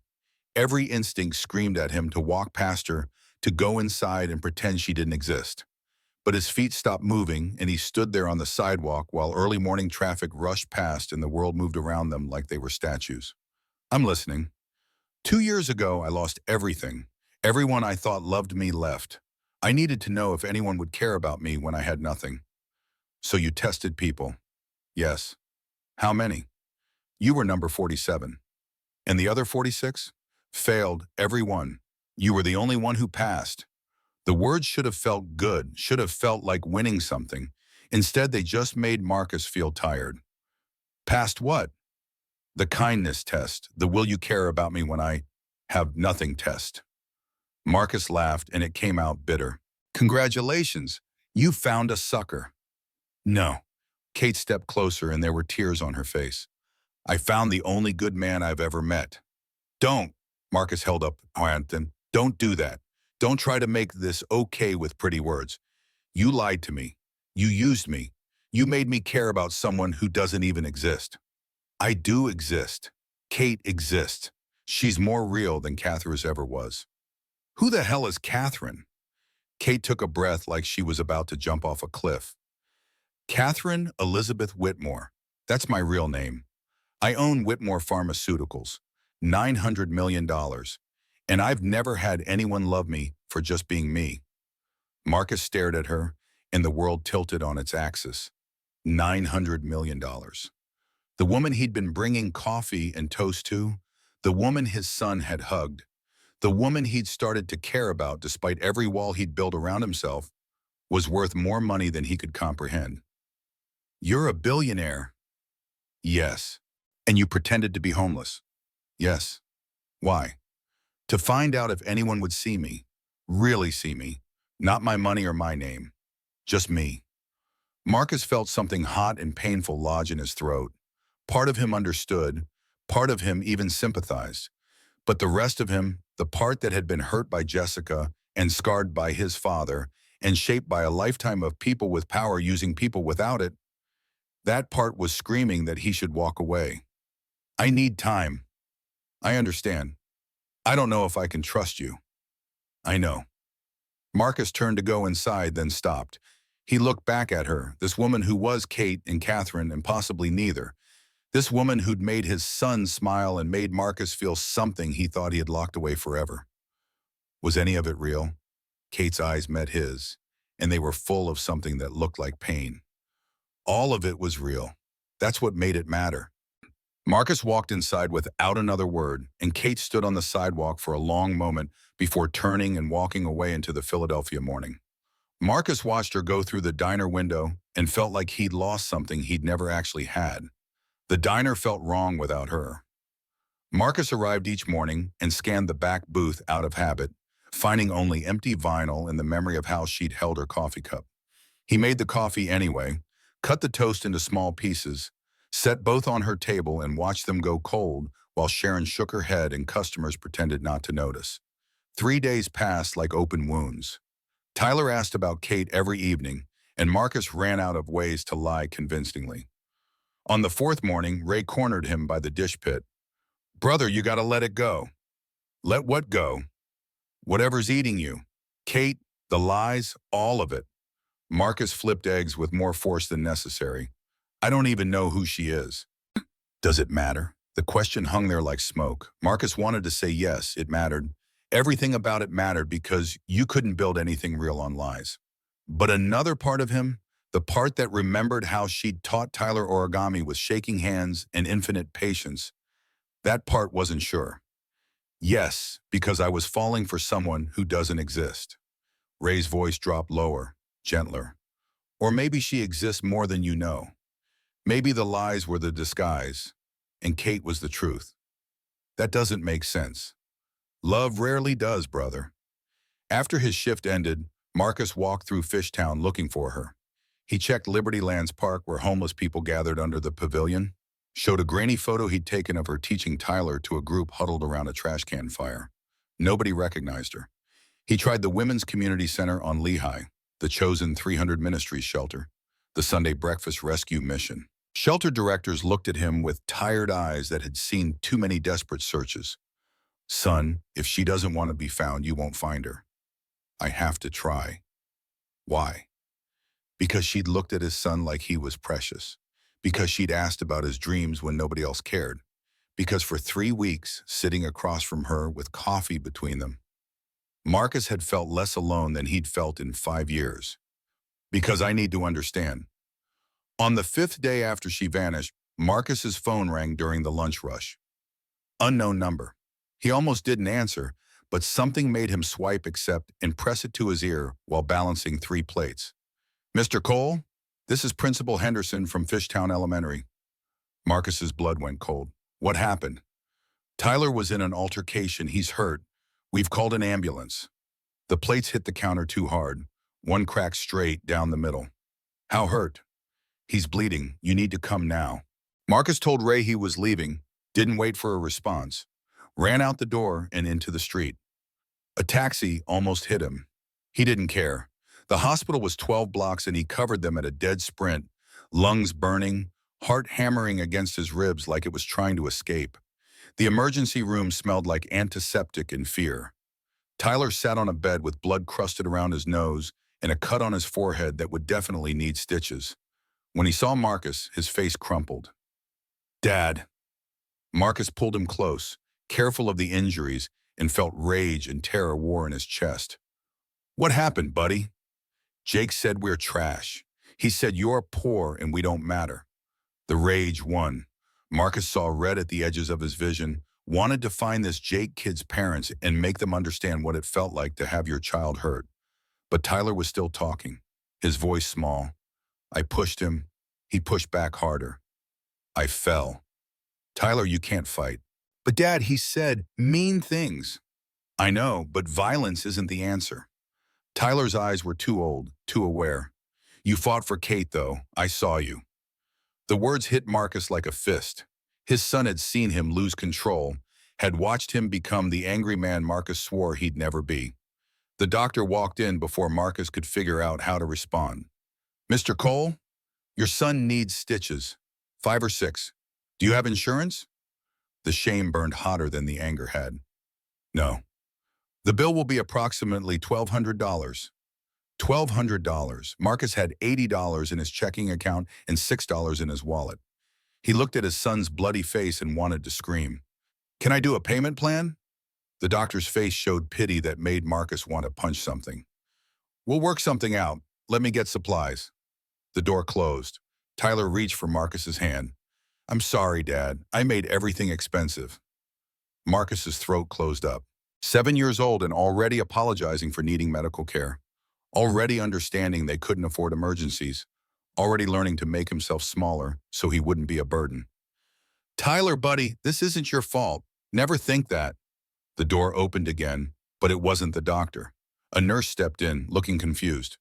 Every instinct screamed at him to walk past her, to go inside and pretend she didn't exist. But his feet stopped moving, and he stood there on the sidewalk while early morning traffic rushed past and the world moved around them like they were statues. I'm listening. 2 years ago, I lost everything. Everyone I thought loved me left. I needed to know if anyone would care about me when I had nothing. So you tested people. Yes. How many? You were number 47. And the other 46? Failed, every one. You were the only one who passed. The words should have felt good, should have felt like winning something. Instead, they just made Marcus feel tired. Past what? The kindness test, the will you care about me when I have nothing test. Marcus laughed and it came out bitter. Congratulations, you found a sucker. No. Kate stepped closer and there were tears on her face. I found the only good man I've ever met. Don't, Marcus held up Hampton. Don't do that. Don't try to make this okay with pretty words. You lied to me. You used me. You made me care about someone who doesn't even exist. I do exist. Kate exists. She's more real than Catherine's ever was. Who the hell is Catherine? Kate took a breath like she was about to jump off a cliff. Catherine Elizabeth Whitmore. That's my real name. I own Whitmore Pharmaceuticals, $900 million, dollars, and I've never had anyone love me for just being me. Marcus stared at her, and the world tilted on its axis. $900 million. Dollars. The woman he'd been bringing coffee and toast to, the woman his son had hugged, the woman he'd started to care about despite every wall he'd built around himself, was worth more money than he could comprehend. You're a billionaire. Yes. And you pretended to be homeless. Yes. Why? To find out if anyone would see me, really see me, not my money or my name, just me. Marcus felt something hot and painful lodge in his throat. Part of him understood, part of him even sympathized, but the rest of him, the part that had been hurt by Jessica and scarred by his father and shaped by a lifetime of people with power using people without it, that part was screaming that he should walk away. I need time. I understand. I don't know if I can trust you. I know. Marcus turned to go inside, then stopped. He looked back at her, this woman who was Kate and Catherine and possibly neither. This woman who'd made his son smile and made Marcus feel something he thought he had locked away forever. Was any of it real? Kate's eyes met his, and they were full of something that looked like pain. All of it was real. That's what made it matter. Marcus walked inside without another word, and Kate stood on the sidewalk for a long moment before turning and walking away into the Philadelphia morning. Marcus watched her go through the diner window and felt like he'd lost something he'd never actually had. The diner felt wrong without her. Marcus arrived each morning and scanned the back booth out of habit, finding only empty vinyl in the memory of how she'd held her coffee cup. He made the coffee anyway, cut the toast into small pieces, set both on her table and watched them go cold while Sharon shook her head and customers pretended not to notice. 3 days passed like open wounds. Tyler asked about Kate every evening, and Marcus ran out of ways to lie convincingly. On the fourth morning, Ray cornered him by the dish pit. Brother, you gotta let it go. Let what go? Whatever's eating you. Kate, the lies, all of it. Marcus flipped eggs with more force than necessary. I don't even know who she is. Does it matter? The question hung there like smoke. Marcus wanted to say yes, it mattered. Everything about it mattered because you couldn't build anything real on lies. But another part of him, the part that remembered how she'd taught Tyler origami with shaking hands and infinite patience, that part wasn't sure. Yes, because I was falling for someone who doesn't exist. Ray's voice dropped lower, gentler. Or maybe she exists more than you know. Maybe the lies were the disguise, and Kate was the truth. That doesn't make sense. Love rarely does, brother. After his shift ended, Marcus walked through Fishtown looking for her. He checked Liberty Lands Park where homeless people gathered under the pavilion, showed a grainy photo he'd taken of her teaching Tyler to a group huddled around a trash can fire. Nobody recognized her. He tried the Women's Community Center on Lehigh, the chosen 300 Ministries shelter, the Sunday breakfast rescue mission. Shelter directors looked at him with tired eyes that had seen too many desperate searches. Son, if she doesn't want to be found, you won't find her. I have to try. Why? Because she'd looked at his son like he was precious. Because she'd asked about his dreams when nobody else cared. Because for 3 weeks, sitting across from her with coffee between them, Marcus had felt less alone than he'd felt in 5 years. Because I need to understand. On the 5th day after she vanished, Marcus's phone rang during the lunch rush. Unknown number. He almost didn't answer, but something made him swipe accept and press it to his ear while balancing 3 plates. Mr. Cole, this is Principal Henderson from Fishtown Elementary. Marcus's blood went cold. What happened? Tyler was in an altercation. He's hurt. We've called an ambulance. The plates hit the counter too hard. One cracked straight down the middle. How hurt? He's bleeding. You need to come now. Marcus told Ray he was leaving, didn't wait for a response, ran out the door and into the street. A taxi almost hit him. He didn't care. The hospital was 12 blocks and he covered them at a dead sprint, lungs burning, heart hammering against his ribs like it was trying to escape. The emergency room smelled like antiseptic and fear. Tyler sat on a bed with blood crusted around his nose and a cut on his forehead that would definitely need stitches. When he saw Marcus, his face crumpled. "Dad." Marcus pulled him close, careful of the injuries, and felt rage and terror war in his chest. "What happened, buddy?" "Jake said we're trash. He said you're poor and we don't matter." The rage won. Marcus saw red at the edges of his vision, wanted to find this Jake kid's parents and make them understand what it felt like to have your child hurt. But Tyler was still talking, his voice small. "I pushed him. He pushed back harder. I fell." "Tyler, you can't fight." "But Dad, he said mean things." "I know, but violence isn't the answer." Tyler's eyes were too old, too aware. "You fought for Kate, though. I saw you." The words hit Marcus like a fist. His son had seen him lose control, had watched him become the angry man Marcus swore he'd never be. The doctor walked in before Marcus could figure out how to respond. "Mr. Cole, your son needs stitches. 5 or 6. Do you have insurance?" The shame burned hotter than the anger had. "No." "The bill will be approximately $1,200. $1,200. Marcus had $80 in his checking account and $6 in his wallet. He looked at his son's bloody face and wanted to scream. "Can I do a payment plan?" The doctor's face showed pity that made Marcus want to punch something. "We'll work something out. Let me get supplies." The door closed. Tyler reached for Marcus's hand. "I'm sorry, Dad. I made everything expensive." Marcus's throat closed up. 7 years old and already apologizing for needing medical care. Already understanding they couldn't afford emergencies. Already learning to make himself smaller so he wouldn't be a burden. "Tyler, buddy, this isn't your fault. Never think that." The door opened again, but it wasn't the doctor. A nurse stepped in, looking confused.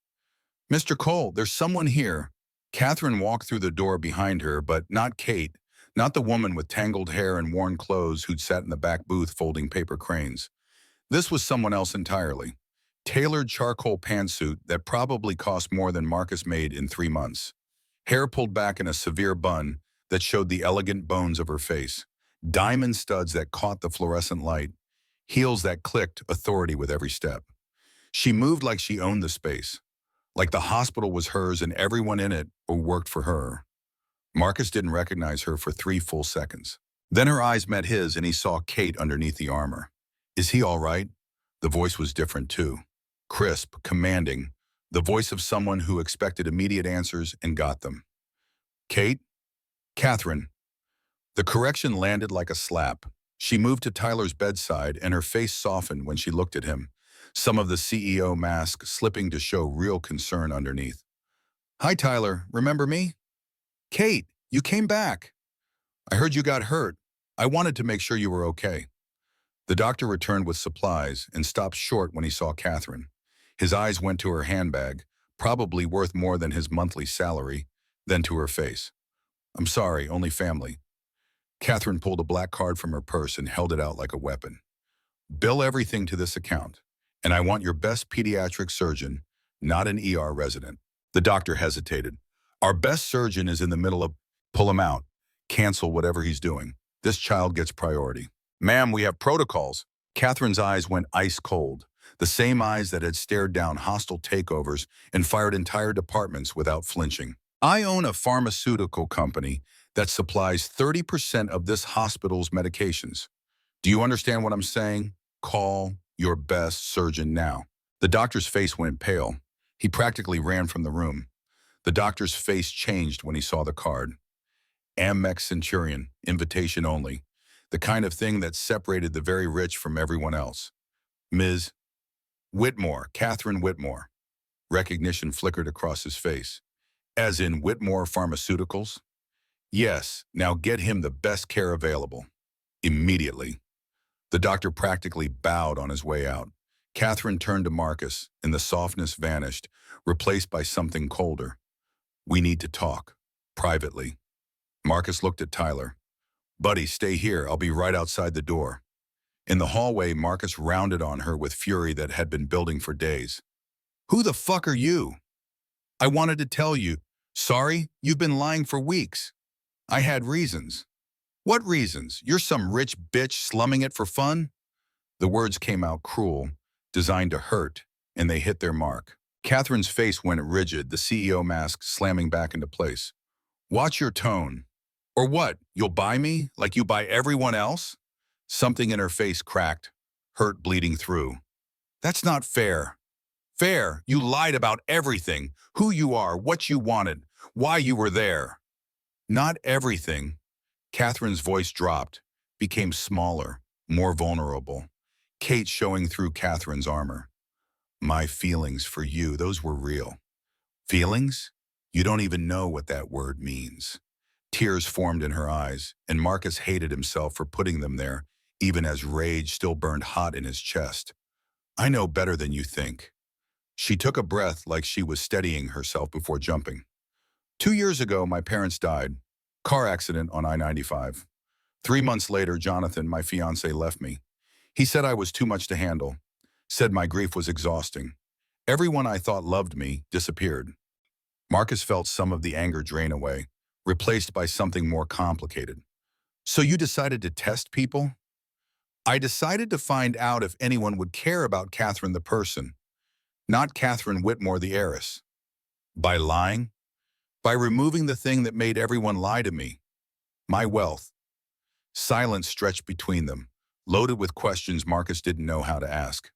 "Mr. Cole, there's someone here." Catherine walked through the door behind her, but not Kate, not the woman with tangled hair and worn clothes who'd sat in the back booth folding paper cranes. This was someone else entirely. Tailored charcoal pantsuit that probably cost more than Marcus made in 3 months. Hair pulled back in a severe bun that showed the elegant bones of her face. Diamond studs that caught the fluorescent light. Heels that clicked authority with every step. She moved like she owned the space. Like the hospital was hers and everyone in it who worked for her. Marcus didn't recognize her for 3 full seconds. Then her eyes met his and he saw Kate underneath the armor. "Is he all right?" The voice was different too. Crisp, commanding, the voice of someone who expected immediate answers and got them. "Kate?" "Catherine." The correction landed like a slap. She moved to Tyler's bedside and her face softened when she looked at him, some of the CEO mask slipping to show real concern underneath. "Hi, Tyler. Remember me?" "Kate, you came back." "I heard you got hurt. I wanted to make sure you were okay." The doctor returned with supplies and stopped short when he saw Catherine. His eyes went to her handbag, probably worth more than his monthly salary, then to her face. "I'm sorry, only family." Catherine pulled a black card from her purse and held it out like a weapon. "Bill everything to this account, and I want your best pediatric surgeon, not an ER resident." The doctor hesitated. "Our best surgeon is in the middle of..." "Pull him out. Cancel whatever he's doing. This child gets priority." "Ma'am, we have protocols." Catherine's eyes went ice cold, the same eyes that had stared down hostile takeovers and fired entire departments without flinching. "I own a pharmaceutical company that supplies 30% of this hospital's medications. Do you understand what I'm saying? Call your best surgeon now." The doctor's face went pale. He practically ran from the room. The doctor's face changed when he saw the card. Amex Centurion, invitation only. The kind of thing that separated the very rich from everyone else. "Ms. Whitmore, Catherine Whitmore." Recognition flickered across his face. "As in Whitmore Pharmaceuticals?" "Yes, now get him the best care available. Immediately." The doctor practically bowed on his way out. Catherine turned to Marcus, and the softness vanished, replaced by something colder. "We need to talk. Privately." Marcus looked at Tyler. Buddy, stay here. I'll be right outside the door. In the hallway, Marcus rounded on her with fury that had been building for days. Who the fuck are you? I wanted to tell you. Sorry, you've been lying for weeks. I had reasons. What reasons? You're some rich bitch slumming it for fun? The words came out cruel, designed to hurt, and they hit their mark. Catherine's face went rigid, the CEO mask slamming back into place. Watch your tone. Or what? You'll buy me like you buy everyone else? Something in her face cracked, hurt bleeding through. That's not fair. Fair, you lied about everything. Who you are, what you wanted, why you were there. Not everything. Catherine's voice dropped, became smaller, more vulnerable. Kate showing through Catherine's armor. My feelings for you, those were real. Feelings? You don't even know what that word means. Tears formed in her eyes, and Marcus hated himself for putting them there, even as rage still burned hot in his chest. I know better than you think. She took a breath like she was steadying herself before jumping. 2 years ago, my parents died. Car accident on I-95. 3 months later, Jonathan, my fiancé, left me. He said I was too much to handle. Said my grief was exhausting. Everyone I thought loved me disappeared. Marcus felt some of the anger drain away, replaced by something more complicated. So you decided to test people? I decided to find out if anyone would care about Catherine the person, not Catherine Whitmore the heiress. By lying? By removing the thing that made everyone lie to me. My wealth. Silence stretched between them, loaded with questions Marcus didn't know how to ask.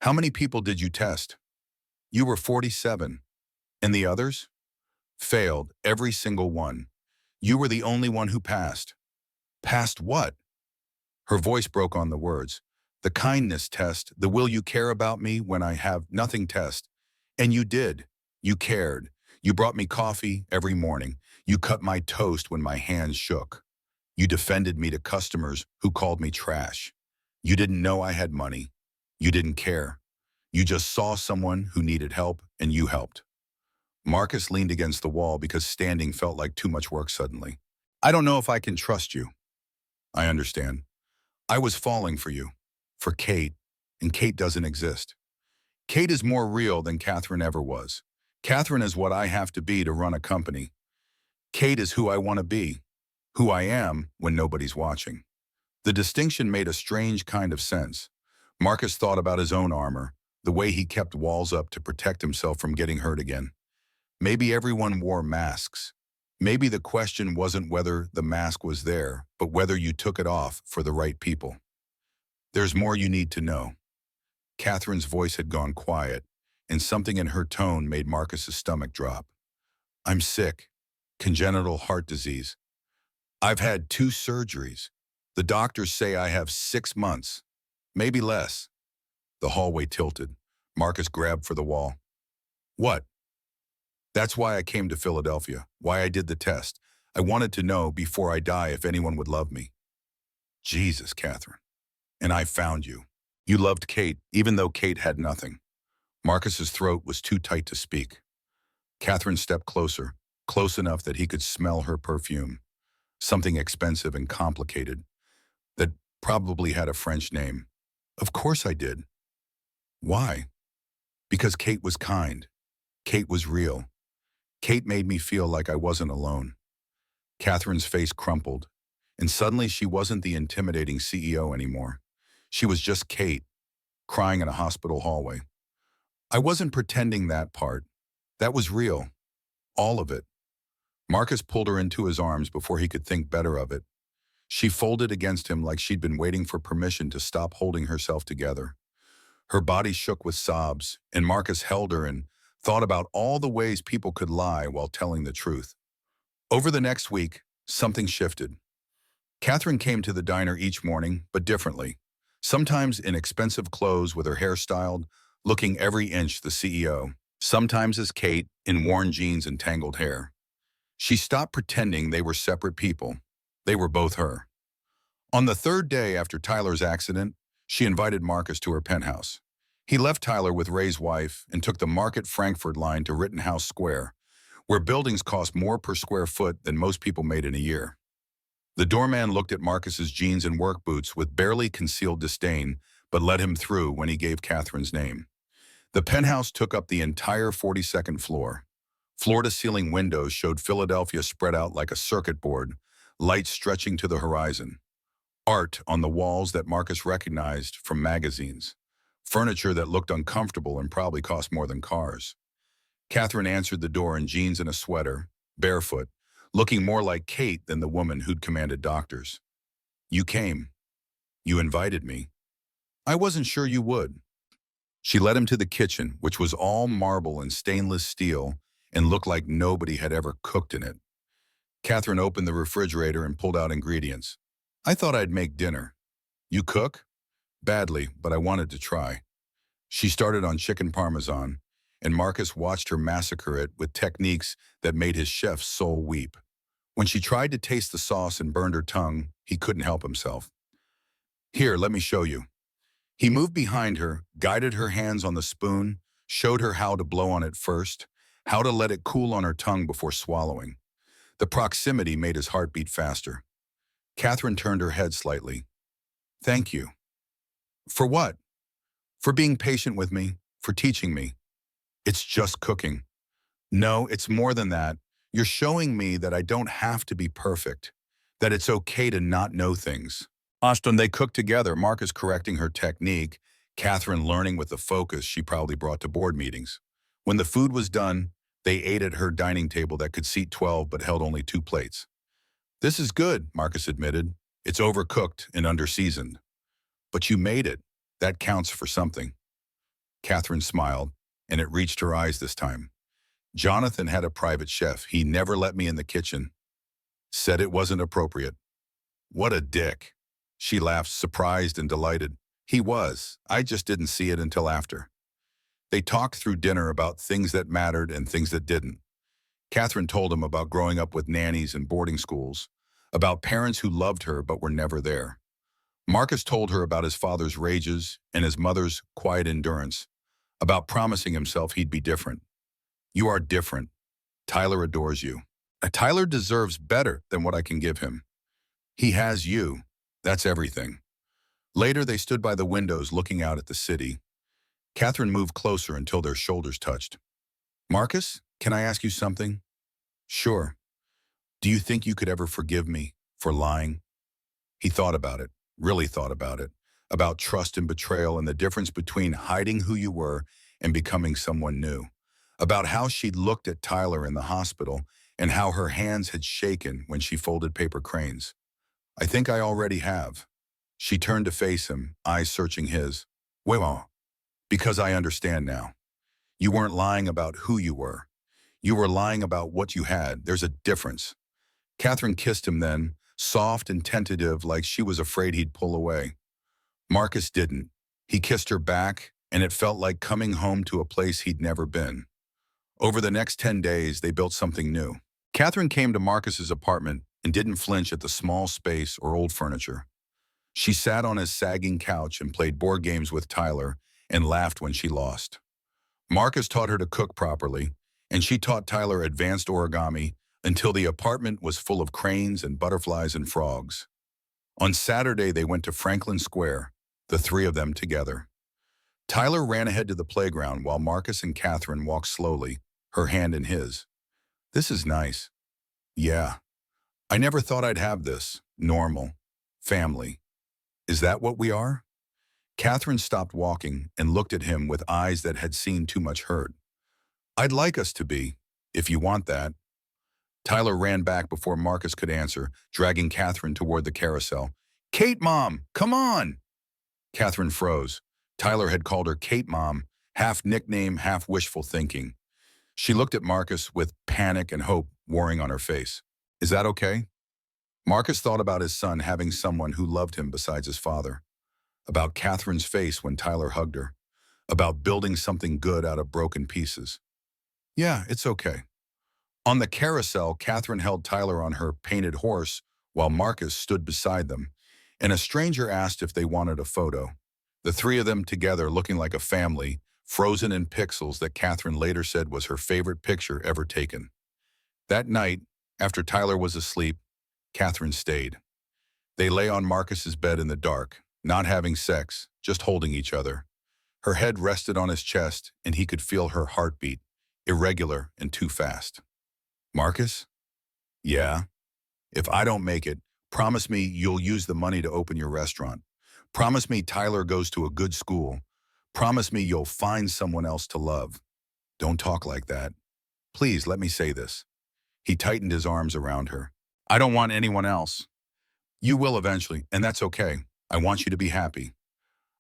How many people did you test? You were 47. And the others? Failed, every single one. You were the only one who passed. Passed what? Her voice broke on the words. The kindness test, the will you care about me when I have nothing test. And you did. You cared. You brought me coffee every morning. You cut my toast when my hands shook. You defended me to customers who called me trash. You didn't know I had money. You didn't care. You just saw someone who needed help and you helped. Marcus leaned against the wall because standing felt like too much work suddenly. I don't know if I can trust you. I understand. I was falling for you, for Kate, and Kate doesn't exist. Kate is more real than Catherine ever was. Catherine is what I have to be to run a company. Kate is who I want to be, who I am when nobody's watching. The distinction made a strange kind of sense. Marcus thought about his own armor, the way he kept walls up to protect himself from getting hurt again. Maybe everyone wore masks. Maybe the question wasn't whether the mask was there, but whether you took it off for the right people. There's more you need to know. Catherine's voice had gone quiet, and something in her tone made Marcus's stomach drop. I'm sick. Congenital heart disease. I've had 2 surgeries. The doctors say I have 6 months. Maybe less. The hallway tilted. Marcus grabbed for the wall. What? That's why I came to Philadelphia, why I did the test. I wanted to know before I die if anyone would love me. Jesus, Catherine. And I found you. You loved Kate, even though Kate had nothing. Marcus's throat was too tight to speak. Catherine stepped closer, close enough that he could smell her perfume. Something expensive and complicated that probably had a French name. Of course I did. Why? Because Kate was kind. Kate was real. Kate made me feel like I wasn't alone. Catherine's face crumpled, and suddenly she wasn't the intimidating CEO anymore. She was just Kate, crying in a hospital hallway. I wasn't pretending that part. That was real. All of it. Marcus pulled her into his arms before he could think better of it. She folded against him like she'd been waiting for permission to stop holding herself together. Her body shook with sobs, and Marcus held her and thought about all the ways people could lie while telling the truth. Over the next week, something shifted. Catherine came to the diner each morning, but differently. Sometimes in expensive clothes with her hair styled, looking every inch the CEO. Sometimes as Kate, in worn jeans and tangled hair. She stopped pretending they were separate people. They were both her. On the 3rd day after Tyler's accident, she invited Marcus to her penthouse. He left Tyler with Ray's wife and took the Market Frankfurt line to Rittenhouse Square, where buildings cost more per square foot than most people made in a year. The doorman looked at Marcus's jeans and work boots with barely concealed disdain, but let him through when he gave Catherine's name. The penthouse took up the entire 42nd floor. Floor-to-ceiling windows showed Philadelphia spread out like a circuit board, lights stretching to the horizon. Art on the walls that Marcus recognized from magazines. Furniture that looked uncomfortable and probably cost more than cars. Catherine answered the door in jeans and a sweater, barefoot, looking more like Kate than the woman who'd commanded doctors. "You came. You invited me. I wasn't sure you would." She led him to the kitchen, which was all marble and stainless steel and looked like nobody had ever cooked in it. Catherine opened the refrigerator and pulled out ingredients. "I thought I'd make dinner. You cook?" "Badly, but I wanted to try." She started on chicken parmesan, and Marcus watched her massacre it with techniques that made his chef's soul weep. When she tried to taste the sauce and burned her tongue, he couldn't help himself. "Here, let me show you." He moved behind her, guided her hands on the spoon, showed her how to blow on it first, how to let it cool on her tongue before swallowing. The proximity made his heart beat faster. Catherine turned her head slightly. "Thank you." "For what?" "For being patient with me, for teaching me." "It's just cooking." "No, it's more than that. You're showing me that I don't have to be perfect, that it's okay to not know things." Ashton, they cooked together, Marcus correcting her technique, Catherine learning with the focus she probably brought to board meetings. When the food was done, they ate at her dining table that could seat 12 but held only 2 plates. "This is good," Marcus admitted. "It's overcooked and underseasoned." "But you made it. That counts for something." Catherine smiled, and it reached her eyes this time. "Jonathan had a private chef. He never let me in the kitchen. Said it wasn't appropriate." "What a dick." She laughed, surprised and delighted. "He was. I just didn't see it until after." They talked through dinner about things that mattered and things that didn't. Catherine told him about growing up with nannies and boarding schools, about parents who loved her but were never there. Marcus told her about his father's rages and his mother's quiet endurance, about promising himself he'd be different. "You are different. Tyler adores you. Tyler deserves better than what I can give him. He has you. That's everything." Later, they stood by the windows looking out at the city. Catherine moved closer until their shoulders touched. "Marcus, can I ask you something?" "Sure. Do you think you could ever forgive me for lying?" He thought about it, really thought about trust and betrayal and the difference between hiding who you were and becoming someone new, about how she'd looked at Tyler in the hospital and how her hands had shaken when she folded paper cranes. "I think I already have." She turned to face him, eyes searching his. "Well, because I understand now. You weren't lying about who you were. You were lying about what you had. There's a difference." Catherine kissed him then, soft and tentative like she was afraid he'd pull away. Marcus didn't. He kissed her back, and it felt like coming home to a place he'd never been. Over the next 10 days, they built something new. Catherine came to Marcus's apartment and didn't flinch at the small space or old furniture. She sat on his sagging couch and played board games with Tyler and laughed when she lost. Marcus taught her to cook properly, and she taught Tyler advanced origami until the apartment was full of cranes and butterflies and frogs. On Saturday, they went to Franklin Square, the 3 of them together. Tyler ran ahead to the playground while Marcus and Catherine walked slowly, her hand in his. "This is nice." "Yeah. I never thought I'd have this. Normal. Family. Is that what we are?" Catherine stopped walking and looked at him with eyes that had seen too much hurt. "I'd like us to be, if you want that." Tyler ran back before Marcus could answer, dragging Catherine toward the carousel. "Kate Mom, come on!" Catherine froze. Tyler had called her Kate Mom, half nickname, half wishful thinking. She looked at Marcus with panic and hope warring on her face. "Is that okay?" Marcus thought about his son having someone who loved him besides his father, about Catherine's face when Tyler hugged her, about building something good out of broken pieces. "Yeah, it's okay." On the carousel, Catherine held Tyler on her painted horse while Marcus stood beside them, and a stranger asked if they wanted a photo. The 3 of them together looking like a family, frozen in pixels that Catherine later said was her favorite picture ever taken. That night, after Tyler was asleep, Catherine stayed. They lay on Marcus's bed in the dark, not having sex, just holding each other. Her head rested on his chest, and he could feel her heartbeat, irregular and too fast. Marcus? Yeah. If I don't make it, promise me you'll use the money to open your restaurant. Promise me Tyler goes to a good school. Promise me you'll find someone else to love. Don't talk like that. Please let me say this. He tightened his arms around her. I don't want anyone else. You will eventually, and that's okay. I want you to be happy.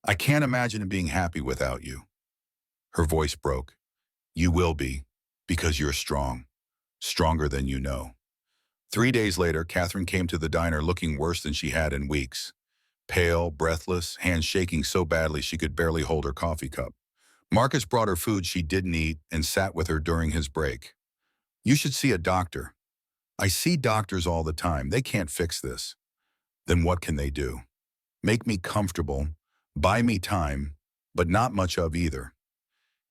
I can't imagine being happy without you. Her voice broke. You will be, because you're strong. Stronger than you know. 3 days later, Catherine came to the diner looking worse than she had in weeks. Pale, breathless, hands shaking so badly she could barely hold her coffee cup. Marcus brought her food she didn't eat and sat with her during his break. You should see a doctor. I see doctors all the time. They can't fix this. Then what can they do? Make me comfortable, buy me time, but not much of either.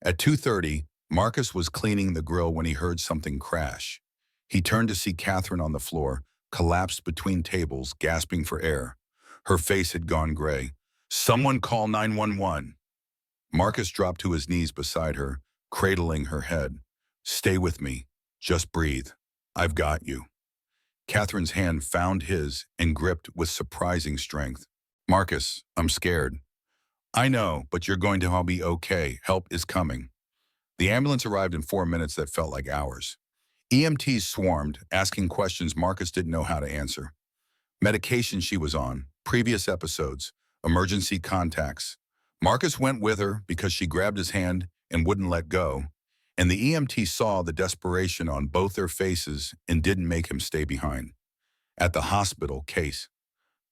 At 2:30, Marcus was cleaning the grill when he heard something crash. He turned to see Catherine on the floor, collapsed between tables, gasping for air. Her face had gone gray. Someone call 911. Marcus dropped to his knees beside her, cradling her head. Stay with me. Just breathe. I've got you. Catherine's hand found his and gripped with surprising strength. Marcus, I'm scared. I know, but you're going to all be okay. Help is coming. The ambulance arrived in 4 minutes that felt like hours. EMTs swarmed, asking questions Marcus didn't know how to answer. Medication she was on, previous episodes, emergency contacts. Marcus went with her because she grabbed his hand and wouldn't let go, and the EMT saw the desperation on both their faces and didn't make him stay behind. At the hospital, case.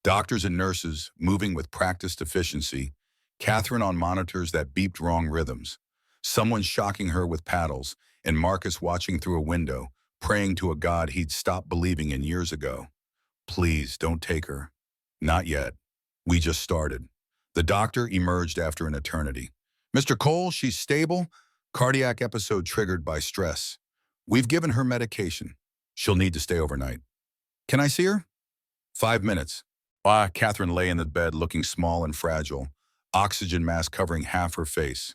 Doctors and nurses moving with practiced efficiency, Catherine on monitors that beeped wrong rhythms, someone shocking her with paddles, and Marcus watching through a window, praying to a God he'd stopped believing in years ago. Please don't take her. Not yet. We just started. The doctor emerged after an eternity. Mr. Cole, she's stable. Cardiac episode triggered by stress. We've given her medication. She'll need to stay overnight. Can I see her? 5 minutes. Catherine lay in the bed looking small and fragile, oxygen mask covering half her face.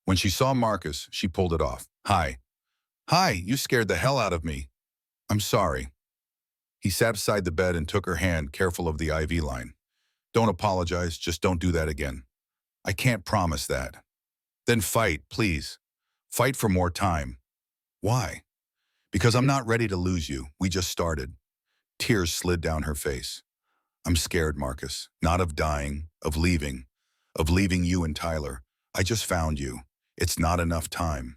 When she saw Marcus, she pulled it off. Hi. Hi, you scared the hell out of me. I'm sorry. He sat beside the bed and took her hand, careful of the IV line. Don't apologize, just don't do that again. I can't promise that. Then fight, please. Fight for more time. Why? Because I'm not ready to lose you. We just started. Tears slid down her face. I'm scared, Marcus. Not of dying, of leaving you and Tyler. I just found you. It's not enough time.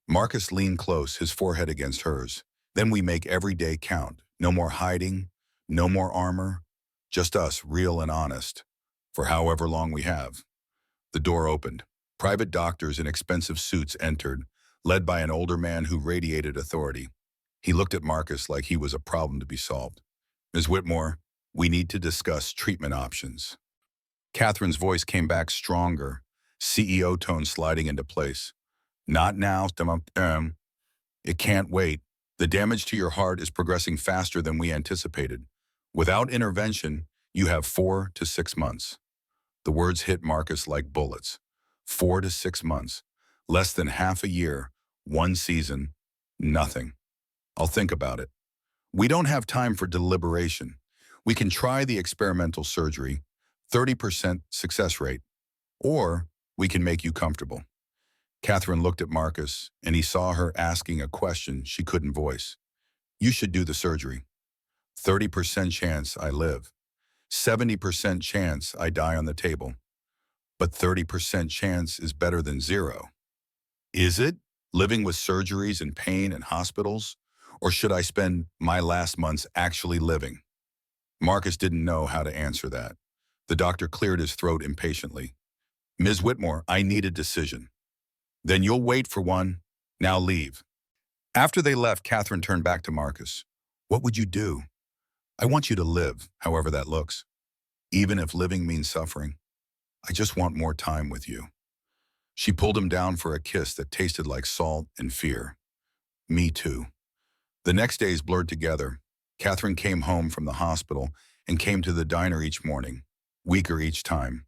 Marcus leaned close, his forehead against hers. Then we make every day count. No more hiding, no more armor. Just us, real and honest. For however long we have. The door opened. Private doctors in expensive suits entered, led by an older man who radiated authority. He looked at Marcus like he was a problem to be solved. Ms. Whitmore, we need to discuss treatment options. Catherine's voice came back stronger, CEO tone sliding into place. Not now, it can't wait. The damage to your heart is progressing faster than we anticipated. Without intervention, you have 4 to 6 months. The words hit Marcus like bullets. 4 to 6 months. Less than half a year. 1 season. Nothing. I'll think about it. We don't have time for deliberation. We can try the experimental surgery, 30% success rate, or we can make you comfortable. Catherine looked at Marcus, and he saw her asking a question she couldn't voice. You should do the surgery. 30% chance I live. 70% chance I die on the table. But 30% chance is better than 0. Is it? Living with surgeries and pain and hospitals? Or should I spend my last months actually living? Marcus didn't know how to answer that. The doctor cleared his throat impatiently. Ms. Whitmore, I need a decision. Then you'll wait for one. Now leave. After they left, Catherine turned back to Marcus. What would you do? I want you to live, however that looks. Even if living means suffering. I just want more time with you. She pulled him down for a kiss that tasted like salt and fear. Me too. The next days blurred together. Catherine came home from the hospital and came to the diner each morning, weaker each time.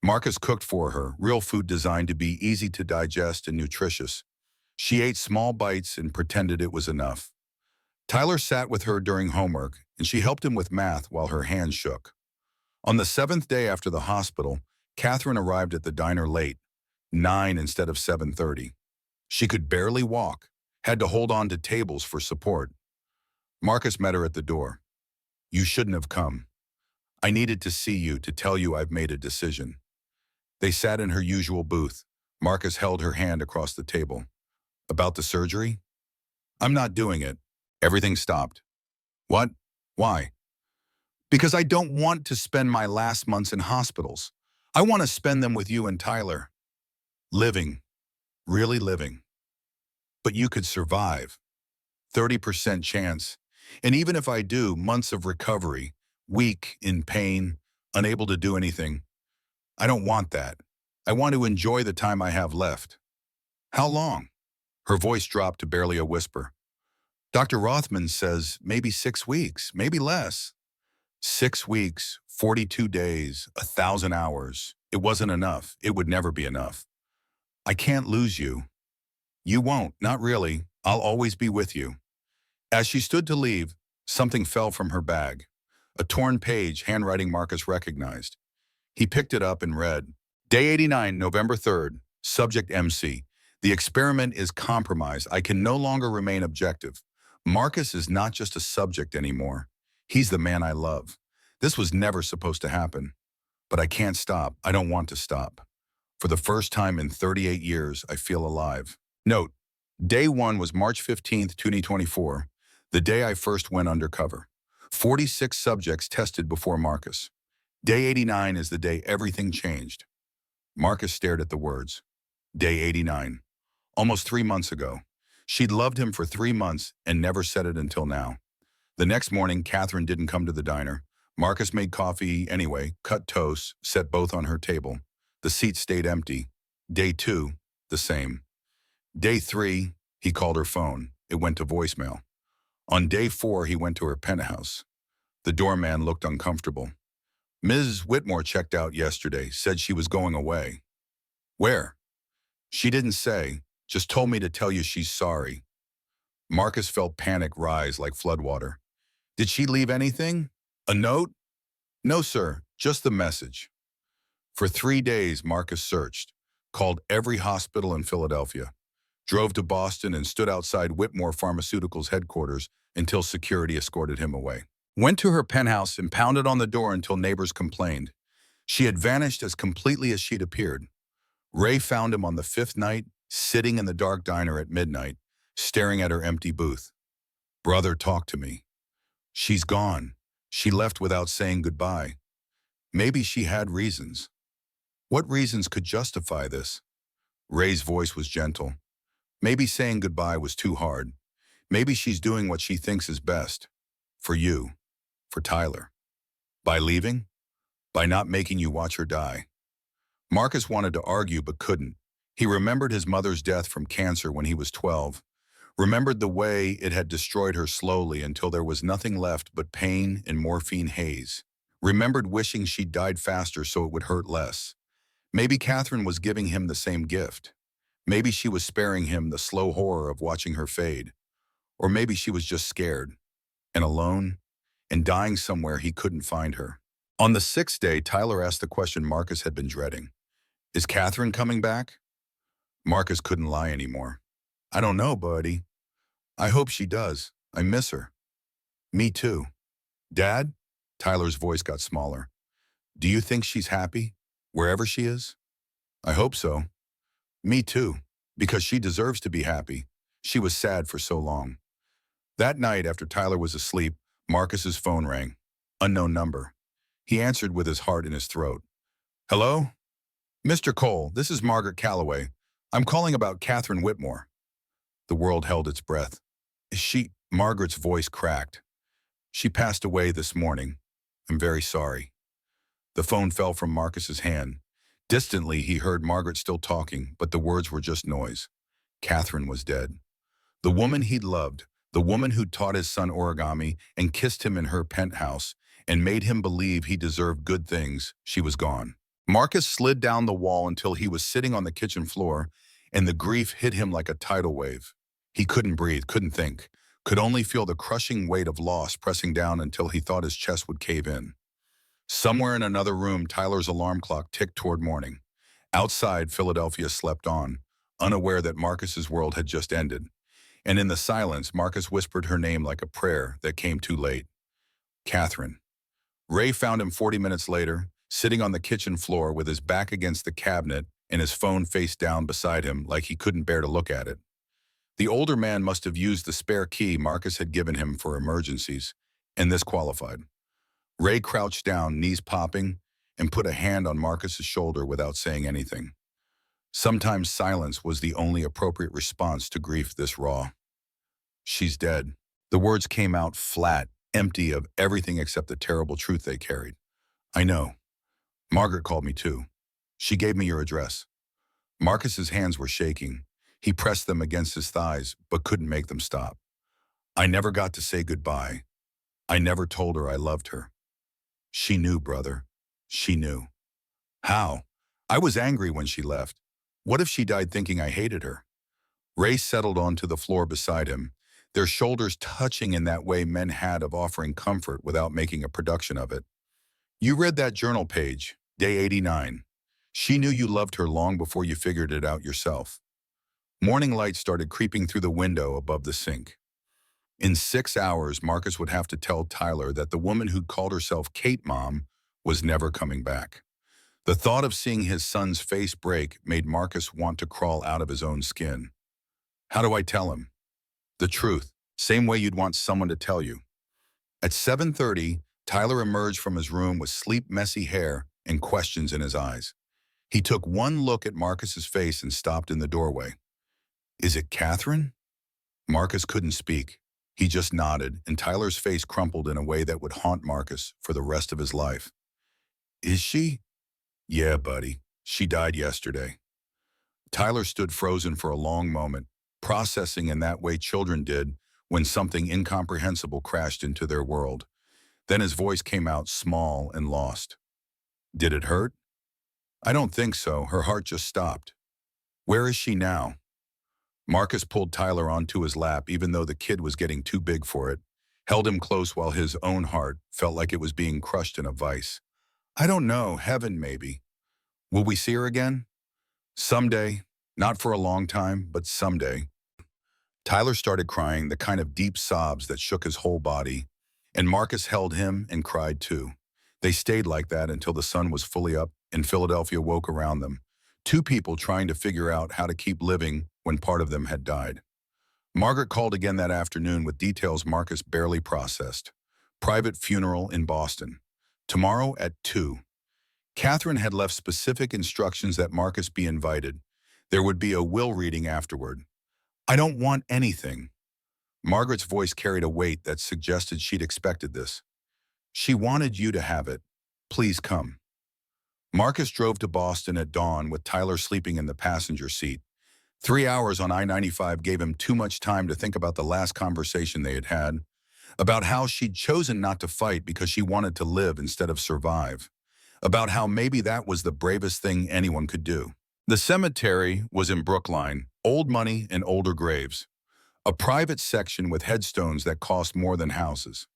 Marcus cooked for her, real food designed to be easy to digest and nutritious. She ate small bites and pretended it was enough. Tyler sat with her during homework, and she helped him with math while her hands shook. On the seventh day after the hospital, Catherine arrived at the diner late, 9 instead of 7:30. She could barely walk, had to hold on to tables for support. Marcus met her at the door. "You shouldn't have come. I needed to see you to tell you I've made a decision." They sat in her usual booth. Marcus held her hand across the table. "About the surgery?" "I'm not doing it." Everything stopped. "What? Why?" "Because I don't want to spend my last months in hospitals. I want to spend them with you and Tyler. Living. Really living. But you could survive. 30% chance. And even if I do, months of recovery, weak, in pain, unable to do anything. I don't want that. I want to enjoy the time I have left." "How long?" Her voice dropped to barely a whisper. "Dr. Rothman says maybe 6 weeks, maybe less." 6 weeks, 42 days, 1,000 hours. It wasn't enough. It would never be enough. "I can't lose you." "You won't, not really. I'll always be with you." As she stood to leave, something fell from her bag. A torn page, handwriting Marcus recognized. He picked it up and read, "Day 89, November 3rd. Subject MC. The experiment is compromised. I can no longer remain objective. Marcus is not just a subject anymore. He's the man I love. This was never supposed to happen. But I can't stop. I don't want to stop. For the first time in 38 years, I feel alive." Note, day 1 was March 15th, 2024, the day I first went undercover. 46 subjects tested before Marcus. Day 89 is the day everything changed. Marcus stared at the words. Day 89. Almost 3 months ago. She'd loved him for 3 months and never said it until now. The next morning, Catherine didn't come to the diner. Marcus made coffee anyway, cut toast, set both on her table. The seat stayed empty. Day 2, the same. Day 3, he called her phone. It went to voicemail. On day 4, he went to her penthouse. The doorman looked uncomfortable. "Ms. Whitmore checked out yesterday, said she was going away." "Where?" "She didn't say, just told me to tell you she's sorry." Marcus felt panic rise like floodwater. "Did she leave anything? A note?" "No, sir, just the message." For 3 days, Marcus searched, called every hospital in Philadelphia, drove to Boston and stood outside Whitmore Pharmaceuticals headquarters until security escorted him away. Went to her penthouse and pounded on the door until neighbors complained. She had vanished as completely as she'd appeared. Ray found him on the 5th night, sitting in the dark diner at midnight, staring at her empty booth. "Brother, talk to me." "She's gone. She left without saying goodbye." Maybe she had reasons. What reasons could justify this? Ray's voice was gentle. Maybe saying goodbye was too hard. Maybe she's doing what she thinks is best. For you. For Tyler. By leaving? By not making you watch her die. Marcus wanted to argue but couldn't. He remembered his mother's death from cancer when he was 12. Remembered the way it had destroyed her slowly until there was nothing left but pain and morphine haze. Remembered wishing she'd died faster so it would hurt less. Maybe Catherine was giving him the same gift. Maybe she was sparing him the slow horror of watching her fade. Or maybe she was just scared, and alone, and dying somewhere he couldn't find her. On the 6th day, Tyler asked the question Marcus had been dreading. "Is Catherine coming back?" Marcus couldn't lie anymore. "I don't know, buddy. I hope she does. I miss her." "Me too." "Dad?" Tyler's voice got smaller. "Do you think she's happy, wherever she is?" "I hope so." "Me too, because she deserves to be happy. She was sad for so long." That night, after Tyler was asleep, Marcus's phone rang. Unknown number. He answered with his heart in his throat. "Hello? Mr. Cole, this is Margaret Calloway. I'm calling about Catherine Whitmore." The world held its breath. "Is she—" Margaret's voice cracked. "She passed away this morning. I'm very sorry." The phone fell from Marcus's hand. Distantly, he heard Margaret still talking, but the words were just noise. Catherine was dead. The woman he'd loved, The woman who taught his son origami and kissed him in her penthouse and made him believe he deserved good things, she was gone. Marcus slid down the wall until he was sitting on the kitchen floor, and the grief hit him like a tidal wave. He couldn't breathe, couldn't think, could only feel the crushing weight of loss pressing down until he thought his chest would cave in. Somewhere in another room, Tyler's alarm clock ticked toward morning. Outside, Philadelphia slept on, unaware that Marcus's world had just ended. And in the silence, Marcus whispered her name like a prayer that came too late. Catherine. Ray found him 40 minutes later, sitting on the kitchen floor with his back against the cabinet and his phone face down beside him like he couldn't bear to look at it. The older man must have used the spare key Marcus had given him for emergencies, and this qualified. Ray crouched down, knees popping, and put a hand on Marcus's shoulder without saying anything. Sometimes silence was the only appropriate response to grief this raw. She's dead. The words came out flat, empty of everything except the terrible truth they carried. I know. Margaret called me too. She gave me your address. Marcus's hands were shaking. He pressed them against his thighs, but couldn't make them stop. I never got to say goodbye. I never told her I loved her. She knew, brother. She knew. How? I was angry when she left. What if she died thinking I hated her? Ray settled onto the floor beside him, their shoulders touching in that way men had of offering comfort without making a production of it. You read that journal page, day 89. She knew you loved her long before you figured it out yourself. Morning light started creeping through the window above the sink. In 6 hours, Marcus would have to tell Tyler that the woman who'd called herself Kate Mom was never coming back. The thought of seeing his son's face break made Marcus want to crawl out of his own skin. How do I tell him? The truth, same way you'd want someone to tell you. At 7:30, Tyler emerged from his room with sleep-messy hair and questions in his eyes. He took one look at Marcus's face and stopped in the doorway. Is it Catherine? Marcus couldn't speak. He just nodded, and Tyler's face crumpled in a way that would haunt Marcus for the rest of his life. Is she? Yeah, buddy. She died yesterday. Tyler stood frozen for a long moment, processing in that way children did when something incomprehensible crashed into their world. Then his voice came out small and lost. Did it hurt? I don't think so. Her heart just stopped. Where is she now? Marcus pulled Tyler onto his lap even though the kid was getting too big for it, held him close while his own heart felt like it was being crushed in a vice. I don't know. Heaven, maybe. Will we see her again? Someday. Not for a long time, but someday. Tyler started crying, the kind of deep sobs that shook his whole body, and Marcus held him and cried too. They stayed like that until the sun was fully up and Philadelphia woke around them. Two people trying to figure out how to keep living when part of them had died. Margaret called again that afternoon with details Marcus barely processed. Private funeral in Boston. Tomorrow at 2. Catherine had left specific instructions that Marcus be invited. There would be a will reading afterward. I don't want anything. Margaret's voice carried a weight that suggested she'd expected this. She wanted you to have it. Please come. Marcus drove to Boston at dawn with Tyler sleeping in the passenger seat. 3 hours on I-95 gave him too much time to think about the last conversation they had had, about how she'd chosen not to fight because she wanted to live instead of survive, about how maybe that was the bravest thing anyone could do. The cemetery was in Brookline, old money and older graves, a private section with headstones that cost more than houses.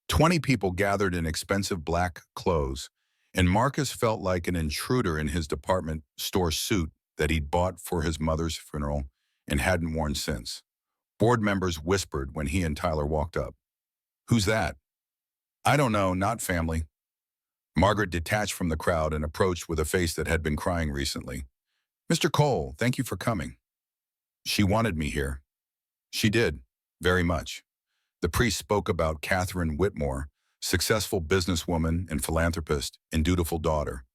20 people gathered in expensive black clothes, and Marcus felt like an intruder in his department store suit that he'd bought for his mother's funeral and hadn't worn since. Board members whispered when he and Tyler walked up. Who's that? I don't know, not family. Margaret detached from the crowd and approached with a face that had been crying recently. Mr. Cole, thank you for coming. She wanted me here. She did, very much. The priest spoke about Catherine Whitmore, successful businesswoman and philanthropist and dutiful daughter.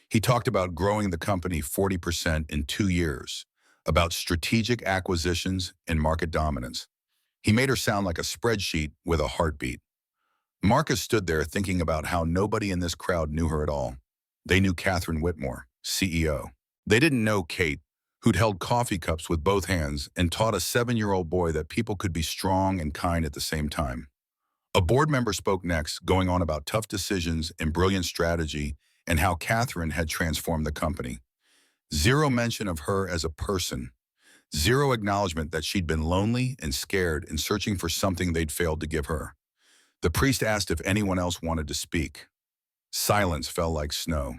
He talked about growing the company 40% in 2 years, about strategic acquisitions and market dominance. He made her sound like a spreadsheet with a heartbeat. Marcus stood there thinking about how nobody in this crowd knew her at all. They knew Catherine Whitmore, CEO. They didn't know Kate, who'd held coffee cups with both hands and taught a 7-year-old boy that people could be strong and kind at the same time. A board member spoke next, going on about tough decisions and brilliant strategy and how Catherine had transformed the company. Zero mention of her as a person. Zero acknowledgement that she'd been lonely and scared and searching for something they'd failed to give her. The priest asked if anyone else wanted to speak. Silence fell like snow.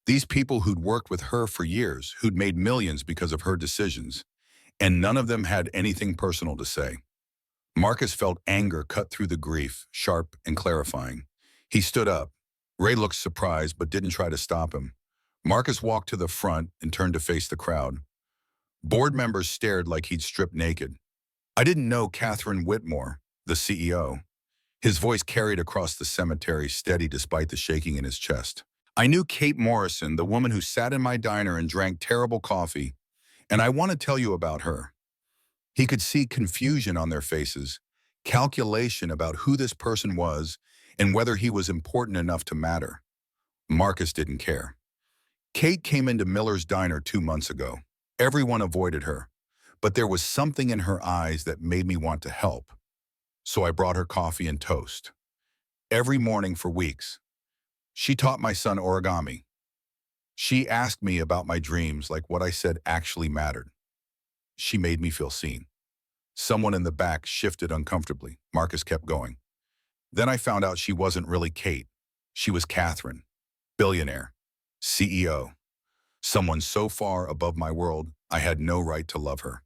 These people who'd worked with her for years, who'd made millions because of her decisions, and none of them had anything personal to say. Marcus felt anger cut through the grief, sharp and clarifying. He stood up. Ray looked surprised but didn't try to stop him. Marcus walked to the front and turned to face the crowd. Board members stared like he'd stripped naked. I didn't know Catherine Whitmore, the CEO. His voice carried across the cemetery, steady despite the shaking in his chest. I knew Kate Morrison, the woman who sat in my diner and drank terrible coffee, and I want to tell you about her. He could see confusion on their faces, calculation about who this person was and whether he was important enough to matter. Marcus didn't care. Kate came into Miller's diner 2 months ago. Everyone avoided her, but there was something in her eyes that made me want to help. So I brought her coffee and toast. Every morning for weeks. She taught my son origami. She asked me about my dreams like what I said actually mattered. She made me feel seen. Someone in the back shifted uncomfortably. Marcus kept going. Then I found out she wasn't really Kate. She was Catherine. Billionaire. CEO. Someone so far above my world, I had no right to love her.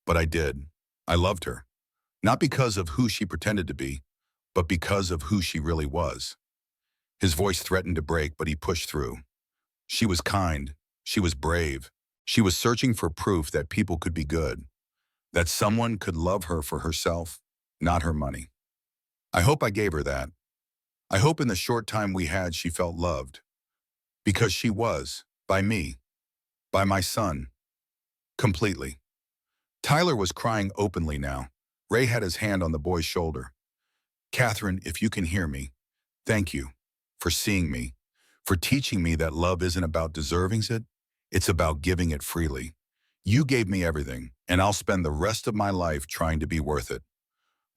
But I did. I loved her. Not because of who she pretended to be, but because of who she really was. His voice threatened to break, but he pushed through. She was kind. She was brave. She was searching for proof that people could be good, that someone could love her for herself, not her money. I hope I gave her that. I hope in the short time we had she felt loved. Because she was, by me, by my son, completely. Tyler was crying openly now. Ray had his hand on the boy's shoulder. Catherine, if you can hear me, thank you for seeing me, for teaching me that love isn't about deserving it, it's about giving it freely. You gave me everything, and I'll spend the rest of my life trying to be worth it.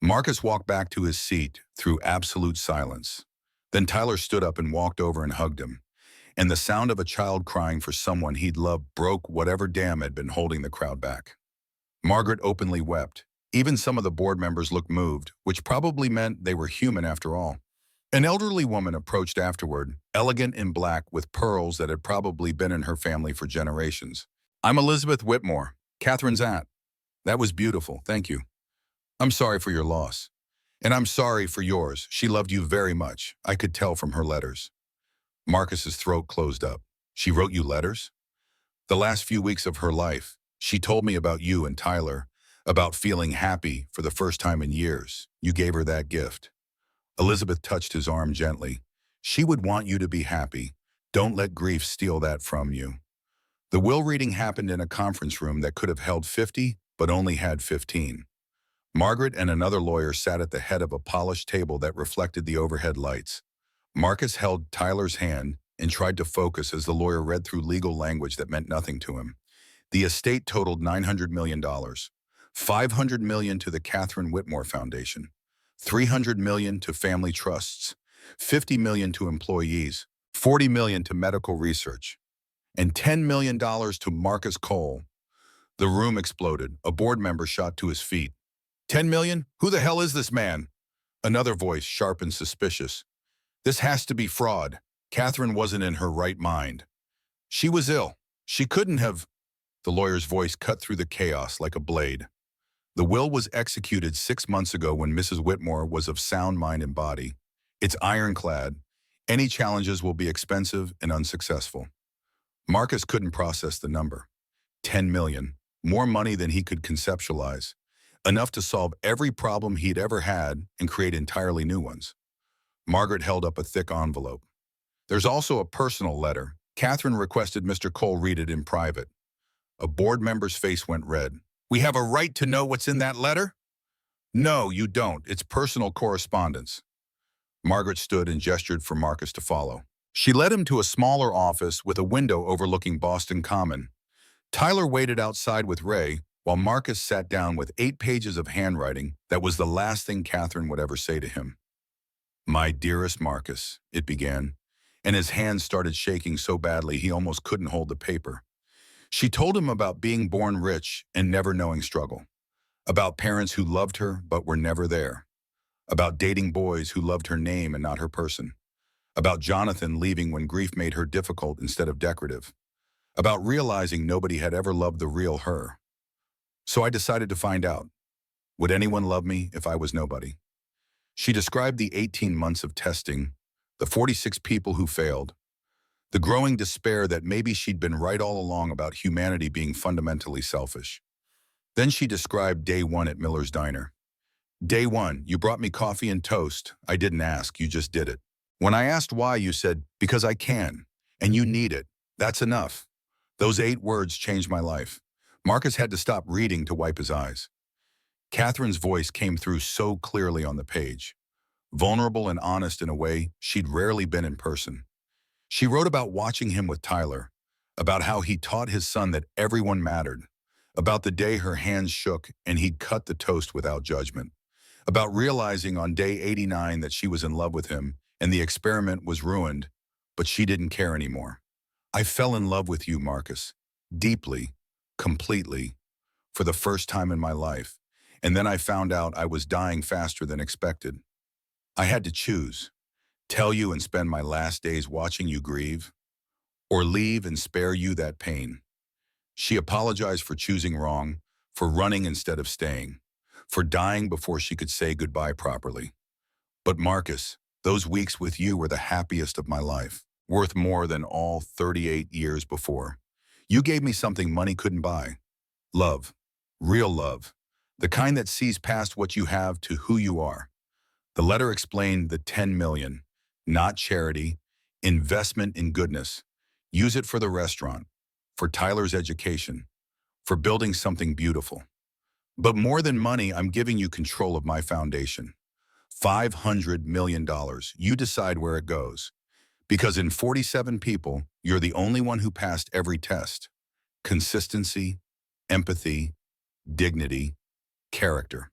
Marcus walked back to his seat through absolute silence. Then Tyler stood up and walked over and hugged him, and the sound of a child crying for someone he'd loved broke whatever dam had been holding the crowd back. Margaret openly wept. Even some of the board members looked moved, which probably meant they were human after all. An elderly woman approached afterward, elegant in black with pearls that had probably been in her family for generations. I'm Elizabeth Whitmore, Catherine's aunt. That was beautiful, thank you. I'm sorry for your loss. And I'm sorry for yours. She loved you very much. I could tell from her letters. Marcus's throat closed up. She wrote you letters? The last few weeks of her life, she told me about you and Tyler, about feeling happy for the first time in years. You gave her that gift. Elizabeth touched his arm gently. She would want you to be happy. Don't let grief steal that from you. The will reading happened in a conference room that could have held 50, but only had 15. Margaret and another lawyer sat at the head of a polished table that reflected the overhead lights. Marcus held Tyler's hand and tried to focus as the lawyer read through legal language that meant nothing to him. The estate totaled $900 million. $500 million to the Catherine Whitmore Foundation, $300 million to family trusts, $50 million to employees, $40 million to medical research, and $10 million to Marcus Cole. The room exploded. A board member shot to his feet. $10 million? Who the hell is this man? Another voice, sharp and suspicious. This has to be fraud. Catherine wasn't in her right mind. She was ill. She couldn't have. The lawyer's voice cut through the chaos like a blade. The will was executed 6 months ago when Mrs. Whitmore was of sound mind and body. It's ironclad. Any challenges will be expensive and unsuccessful. Marcus couldn't process the number. 10 million. More money than he could conceptualize. Enough to solve every problem he'd ever had and create entirely new ones. Margaret held up a thick envelope. There's also a personal letter. Catherine requested Mr. Cole read it in private. A board member's face went red. We have a right to know what's in that letter? No, you don't. It's personal correspondence. Margaret stood and gestured for Marcus to follow. She led him to a smaller office with a window overlooking Boston Common. Tyler waited outside with Ray while Marcus sat down with 8 pages of handwriting that was the last thing Catherine would ever say to him. "My dearest Marcus," it began, and his hands started shaking so badly he almost couldn't hold the paper. She told him about being born rich and never knowing struggle, about parents who loved her but were never there, about dating boys who loved her name and not her person, about Jonathan leaving when grief made her difficult instead of decorative, about realizing nobody had ever loved the real her. So I decided to find out, would anyone love me if I was nobody? She described the 18 months of testing, the 46 people who failed, the growing despair that maybe she'd been right all along about humanity being fundamentally selfish. Then she described day one at Miller's Diner. "Day one, you brought me coffee and toast. I didn't ask, you just did it. When I asked why, you said, because I can, and you need it. That's enough." Those 8 words changed my life. Marcus had to stop reading to wipe his eyes. Catherine's voice came through so clearly on the page, vulnerable and honest in a way she'd rarely been in person. She wrote about watching him with Tyler, about how he taught his son that everyone mattered, about the day her hands shook and he'd cut the toast without judgment, about realizing on day 89 that she was in love with him and the experiment was ruined, but she didn't care anymore. "I fell in love with you, Marcus, deeply, completely, for the first time in my life, and then I found out I was dying faster than expected. I had to choose, tell you and spend my last days watching you grieve, or leave and spare you that pain." She apologized for choosing wrong, for running instead of staying, for dying before she could say goodbye properly. "But Marcus, those weeks with you were the happiest of my life, worth more than all 38 years before. You gave me something money couldn't buy. Love, real love, the kind that sees past what you have to who you are." The letter explained the 10 million, not charity, investment in goodness. Use it for the restaurant, for Tyler's education, for building something beautiful. "But more than money, I'm giving you control of my foundation. $500 million. You decide where it goes. Because in 47 people, you're the only one who passed every test. Consistency, empathy, dignity, character."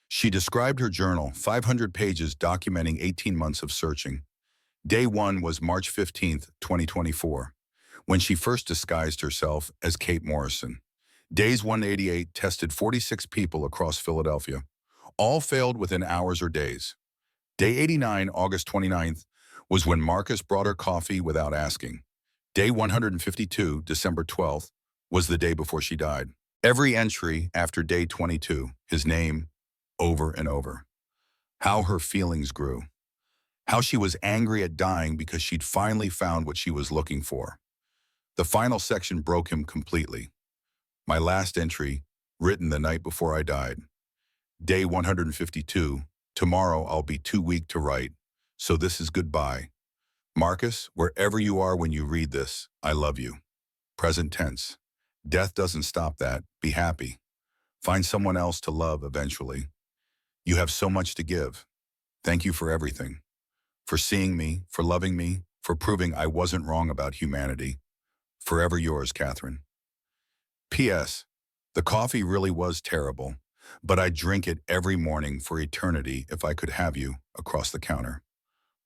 She described her journal, 500 pages documenting 18 months of searching. Day one was March 15th, 2024, when she first disguised herself as Kate Morrison. Days 188 tested 46 people across Philadelphia. All failed within hours or days. Day 89, August 29th, was when Marcus brought her coffee without asking. Day 152, December 12th, was the day before she died. Every entry after day 22, his name, over and over. How her feelings grew. How she was angry at dying because she'd finally found what she was looking for. The final section broke him completely. My last entry, written the night before I died. Day 152, tomorrow I'll be too weak to write, so this is goodbye. Marcus, wherever you are when you read this, I love you. Present tense. Death doesn't stop that. Be happy. Find someone else to love eventually. You have so much to give. Thank you for everything. For seeing me, for loving me, for proving I wasn't wrong about humanity. Forever yours, Catherine. P.S. The coffee really was terrible, but I'd drink it every morning for eternity if I could have you across the counter.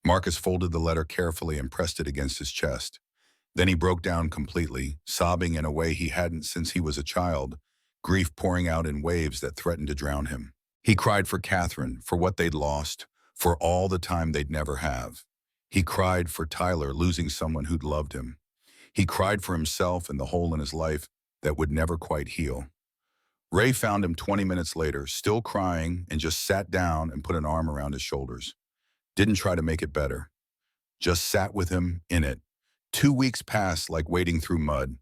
Marcus folded the letter carefully and pressed it against his chest. Then he broke down completely, sobbing in a way he hadn't since he was a child, grief pouring out in waves that threatened to drown him. He cried for Catherine, for what they'd lost, for all the time they'd never have. He cried for Tyler losing someone who'd loved him. He cried for himself and the hole in his life that would never quite heal. Ray found him 20 minutes later, still crying, and just sat down and put an arm around his shoulders. Didn't try to make it better. Just sat with him in it. 2 weeks passed like wading through mud.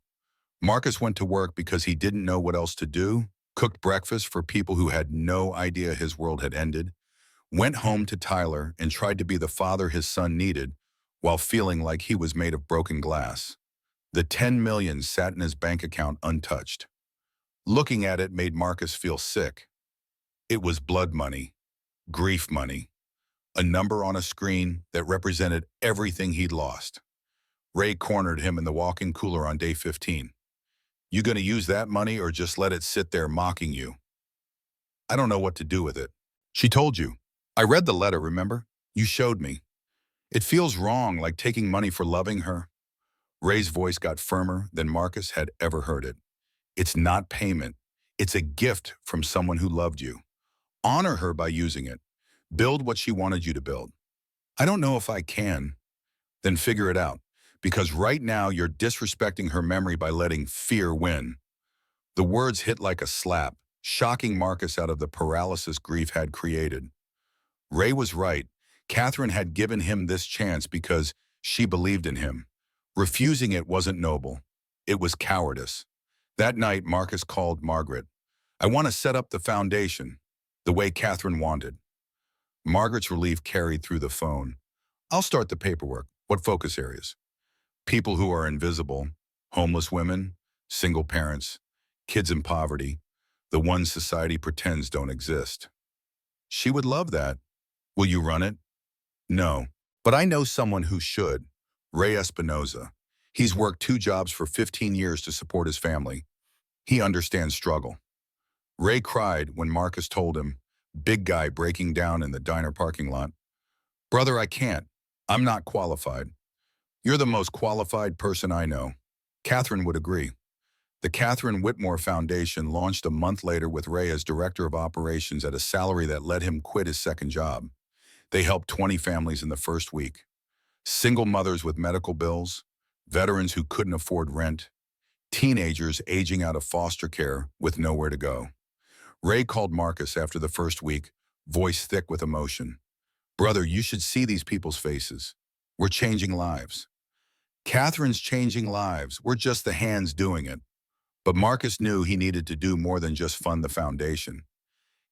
Marcus went to work because he didn't know what else to do, cooked breakfast for people who had no idea his world had ended, went home to Tyler and tried to be the father his son needed while feeling like he was made of broken glass. The 10 million sat in his bank account untouched. Looking at it made Marcus feel sick. It was blood money, grief money, a number on a screen that represented everything he'd lost. Ray cornered him in the walk-in cooler on day 15. You gonna use that money or just let it sit there mocking you? I don't know what to do with it. She told you. I read the letter, remember? You showed me. It feels wrong, like taking money for loving her. Ray's voice got firmer than Marcus had ever heard it. It's not payment. It's a gift from someone who loved you. Honor her by using it. Build what she wanted you to build. I don't know if I can. Then figure it out. Because right now you're disrespecting her memory by letting fear win. The words hit like a slap, shocking Marcus out of the paralysis grief had created. Ray was right. Catherine had given him this chance because she believed in him. Refusing it wasn't noble. It was cowardice. That night, Marcus called Margaret. I want to set up the foundation, the way Catherine wanted. Margaret's relief carried through the phone. I'll start the paperwork. What focus areas? People who are invisible, homeless women, single parents, kids in poverty, the ones society pretends don't exist. She would love that. Will you run it? No, but I know someone who should. Ray Espinoza. He's worked 2 jobs for 15 years to support his family. He understands struggle. Ray cried when Marcus told him, big guy breaking down in the diner parking lot. Brother, I can't. I'm not qualified. You're the most qualified person I know. Catherine would agree. The Catherine Whitmore Foundation launched a month later with Ray as director of operations at a salary that let him quit his second job. They helped 20 families in the first week. Single mothers with medical bills, veterans who couldn't afford rent, teenagers aging out of foster care with nowhere to go. Ray called Marcus after the first week, voice thick with emotion. Brother, you should see these people's faces. We're changing lives. Catherine's changing lives. We're just the hands doing it. But Marcus knew he needed to do more than just fund the foundation.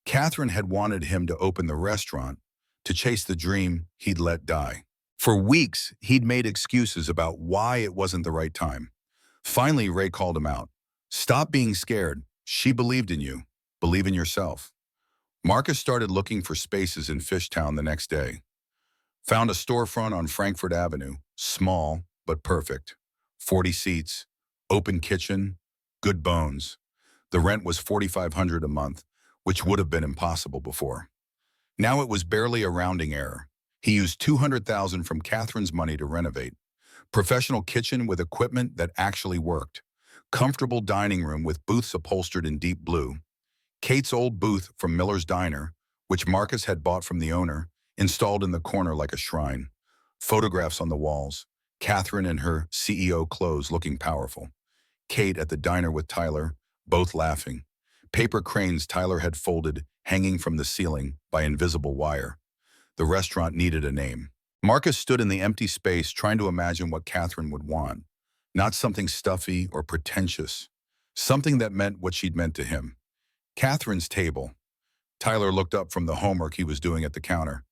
Catherine had wanted him to open the restaurant, to chase the dream he'd let die. For weeks, he'd made excuses about why it wasn't the right time. Finally, Ray called him out. Stop being scared. She believed in you. Believe in yourself. Marcus started looking for spaces in Fishtown the next day. Found a storefront on Frankfurt Avenue, small but perfect. 40 seats, open kitchen, good bones. The rent was $4,500 a month, which would have been impossible before. Now it was barely a rounding error. He used $200,000 from Catherine's money to renovate. Professional kitchen with equipment that actually worked. Comfortable dining room with booths upholstered in deep blue. Kate's old booth from Miller's Diner, which Marcus had bought from the owner, installed in the corner like a shrine. Photographs on the walls. Catherine in her CEO clothes looking powerful. Kate at the diner with Tyler, both laughing. Paper cranes Tyler had folded, hanging from the ceiling by invisible wire. The restaurant needed a name. Marcus stood in the empty space trying to imagine what Catherine would want. Not something stuffy or pretentious. Something that meant what she'd meant to him. Catherine's table. Tyler looked up from the homework he was doing at the counter.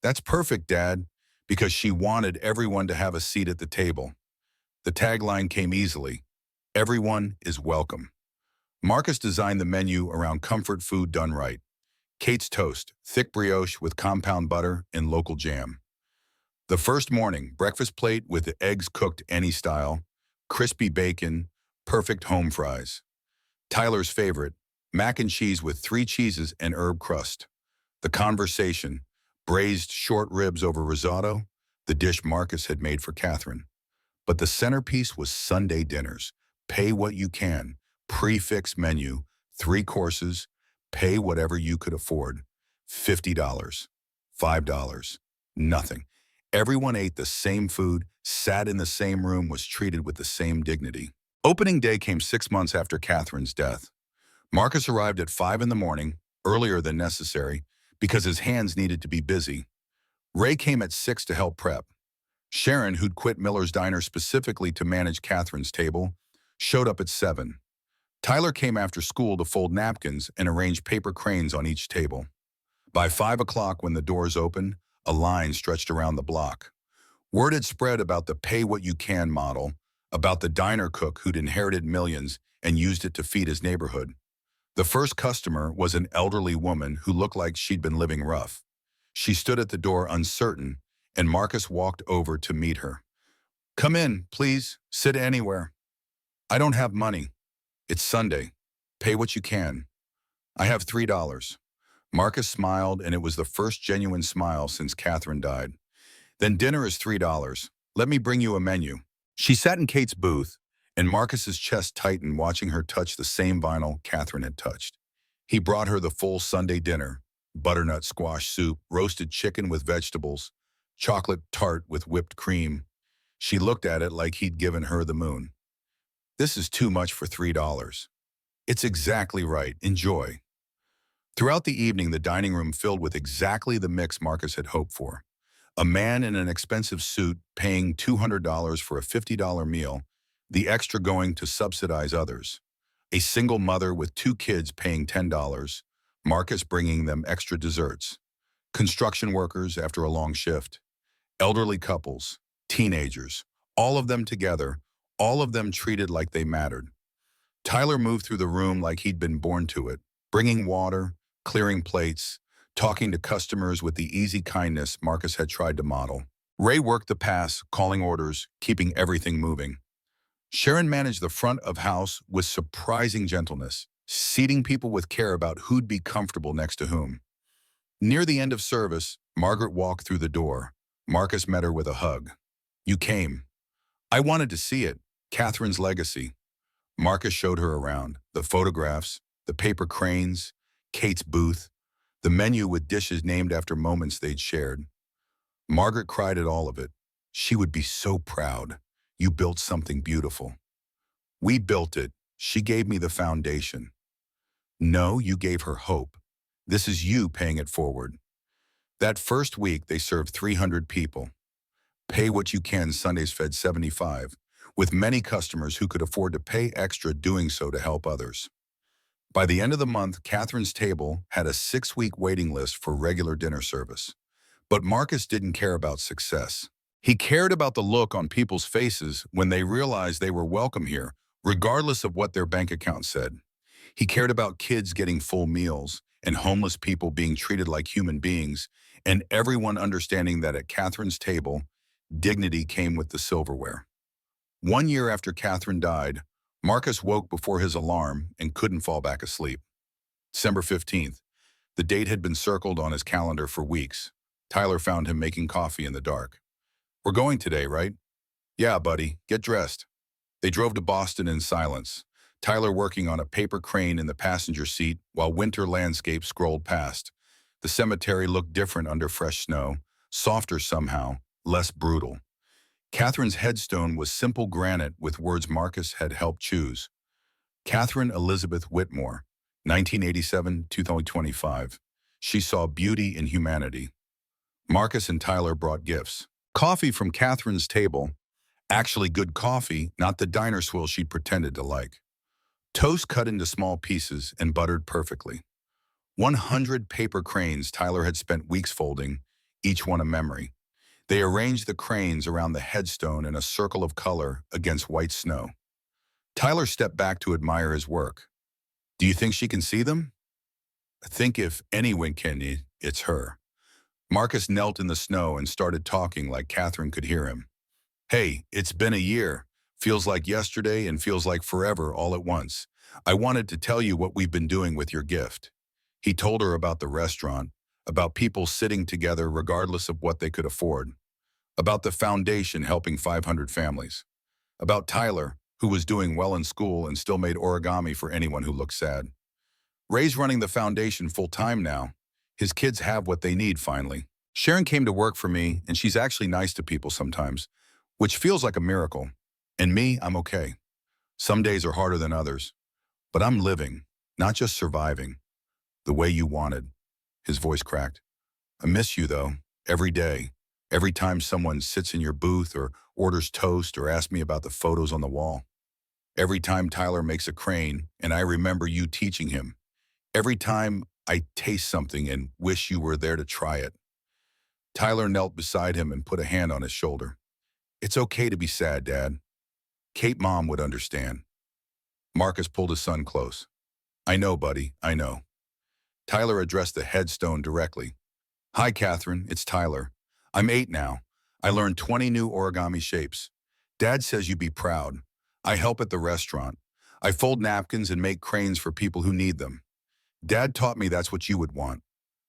That's perfect, Dad, because she wanted everyone to have a seat at the table. The tagline came easily. Everyone is welcome. Marcus designed the menu around comfort food done right. Kate's toast, thick brioche with compound butter and local jam. The first morning, breakfast plate with the eggs cooked any style, crispy bacon, perfect home fries. Tyler's favorite, mac and cheese with 3 cheeses and herb crust. The conversation, braised short ribs over risotto, the dish Marcus had made for Catherine. But the centerpiece was Sunday dinners. Pay what you can, prefix menu, 3 courses, pay whatever you could afford. $50, $5, nothing. Everyone ate the same food, sat in the same room, was treated with the same dignity. Opening day came 6 months after Catherine's death. Marcus arrived at 5 in the morning, earlier than necessary, because his hands needed to be busy. Ray came at 6 to help prep. Sharon, who'd quit Miller's Diner specifically to manage Catherine's table, showed up at 7. Tyler came after school to fold napkins and arrange paper cranes on each table. By 5 o'clock, when the doors opened, a line stretched around the block. Word had spread about the pay-what-you-can model, about the diner cook who'd inherited millions and used it to feed his neighborhood. The first customer was an elderly woman who looked like she'd been living rough. She stood at the door uncertain, and Marcus walked over to meet her. Come in, please. Sit anywhere. I don't have money. It's Sunday. Pay what you can. I have $3. Marcus smiled, and it was the first genuine smile since Catherine died. Then dinner is $3. Let me bring you a menu. She sat in Kate's booth, and Marcus's chest tightened watching her touch the same vinyl Catherine had touched. He brought her the full Sunday dinner: butternut squash soup, roasted chicken with vegetables, chocolate tart with whipped cream. She looked at it like he'd given her the moon. This is too much for $3. It's exactly right. Enjoy. Throughout the evening, the dining room filled with exactly the mix Marcus had hoped for. A man in an expensive suit paying $200 for a $50 meal, the extra going to subsidize others. A single mother with 2 kids paying $10, Marcus bringing them extra desserts. Construction workers after a long shift. Elderly couples, teenagers, all of them together, all of them treated like they mattered. Tyler moved through the room like he'd been born to it, bringing water, clearing plates, talking to customers with the easy kindness Marcus had tried to model. Ray worked the pass, calling orders, keeping everything moving. Sharon managed the front of house with surprising gentleness, seating people with care about who'd be comfortable next to whom. Near the end of service, Margaret walked through the door. Marcus met her with a hug. You came. I wanted to see it. Catherine's legacy. Marcus showed her around, the photographs, the paper cranes, Kate's booth, the menu with dishes named after moments they'd shared. Margaret cried at all of it. She would be so proud. You built something beautiful. We built it. She gave me the foundation. No, you gave her hope. This is you paying it forward. That first week, they served 300 people. Pay what you can Sundays fed 75, with many customers who could afford to pay extra doing so to help others. By the end of the month, Catherine's table had a 6-week waiting list for regular dinner service. But Marcus didn't care about success. He cared about the look on people's faces when they realized they were welcome here, regardless of what their bank account said. He cared about kids getting full meals and homeless people being treated like human beings, and everyone understanding that at Catherine's table, dignity came with the silverware. 1 year after Catherine died, Marcus woke before his alarm and couldn't fall back asleep. December 15th. The date had been circled on his calendar for weeks. Tyler found him making coffee in the dark. We're going today, right? Yeah, buddy. Get dressed. They drove to Boston in silence, Tyler working on a paper crane in the passenger seat while winter landscapes scrolled past. The cemetery looked different under fresh snow, softer somehow, less brutal. Catherine's headstone was simple granite with words Marcus had helped choose. Catherine Elizabeth Whitmore, 1987-2025. She saw beauty in humanity. Marcus and Tyler brought gifts. Coffee from Catherine's table. Actually good coffee, not the diner swill she'd pretended to like. Toast cut into small pieces and buttered perfectly. 100 paper cranes Tyler had spent weeks folding, each one a memory. They arranged the cranes around the headstone in a circle of color against white snow. Tyler stepped back to admire his work. Do you think she can see them? I think if anyone can, it's her. Marcus knelt in the snow and started talking like Catherine could hear him. Hey, it's been a year. Feels like yesterday and feels like forever all at once. I wanted to tell you what we've been doing with your gift. He told her about the restaurant, about people sitting together regardless of what they could afford, about the foundation helping 500 families, about Tyler, who was doing well in school and still made origami for anyone who looked sad. Ray's running the foundation full-time now. His kids have what they need finally. Sharon came to work for me, and she's actually nice to people sometimes, which feels like a miracle. And me, I'm okay. Some days are harder than others, but I'm living, not just surviving, the way you wanted. His voice cracked. I miss you, though, every day. Every time someone sits in your booth or orders toast or asks me about the photos on the wall. Every time Tyler makes a crane and I remember you teaching him. Every time I taste something and wish you were there to try it. Tyler knelt beside him and put a hand on his shoulder. It's okay to be sad, Dad. Kate Mom would understand. Marcus pulled his son close. I know, buddy, I know. Tyler addressed the headstone directly. Hi, Catherine, it's Tyler. I'm 8 now. I learned 20 new origami shapes. Dad says you'd be proud. I help at the restaurant. I fold napkins and make cranes for people who need them. Dad taught me that's what you would want,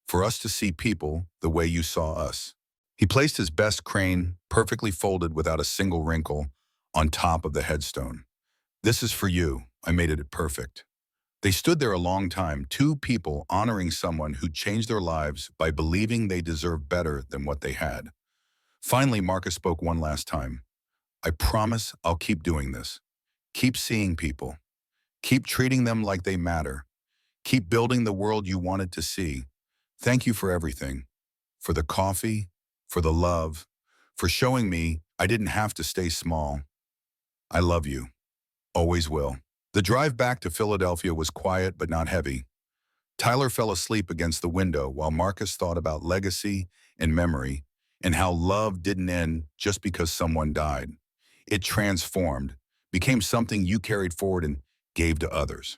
for us to see people the way you saw us. He placed his best crane, perfectly folded without a single wrinkle, on top of the headstone. This is for you. I made it perfect. They stood there a long time, two people honoring someone who changed their lives by believing they deserved better than what they had. Finally, Marcus spoke one last time. I promise I'll keep doing this. Keep seeing people. Keep treating them like they matter. Keep building the world you wanted to see. Thank you for everything. For the coffee, for the love, for showing me I didn't have to stay small. I love you. Always will. The drive back to Philadelphia was quiet but not heavy. Tyler fell asleep against the window while Marcus thought about legacy and memory and how love didn't end just because someone died. It transformed, became something you carried forward and gave to others.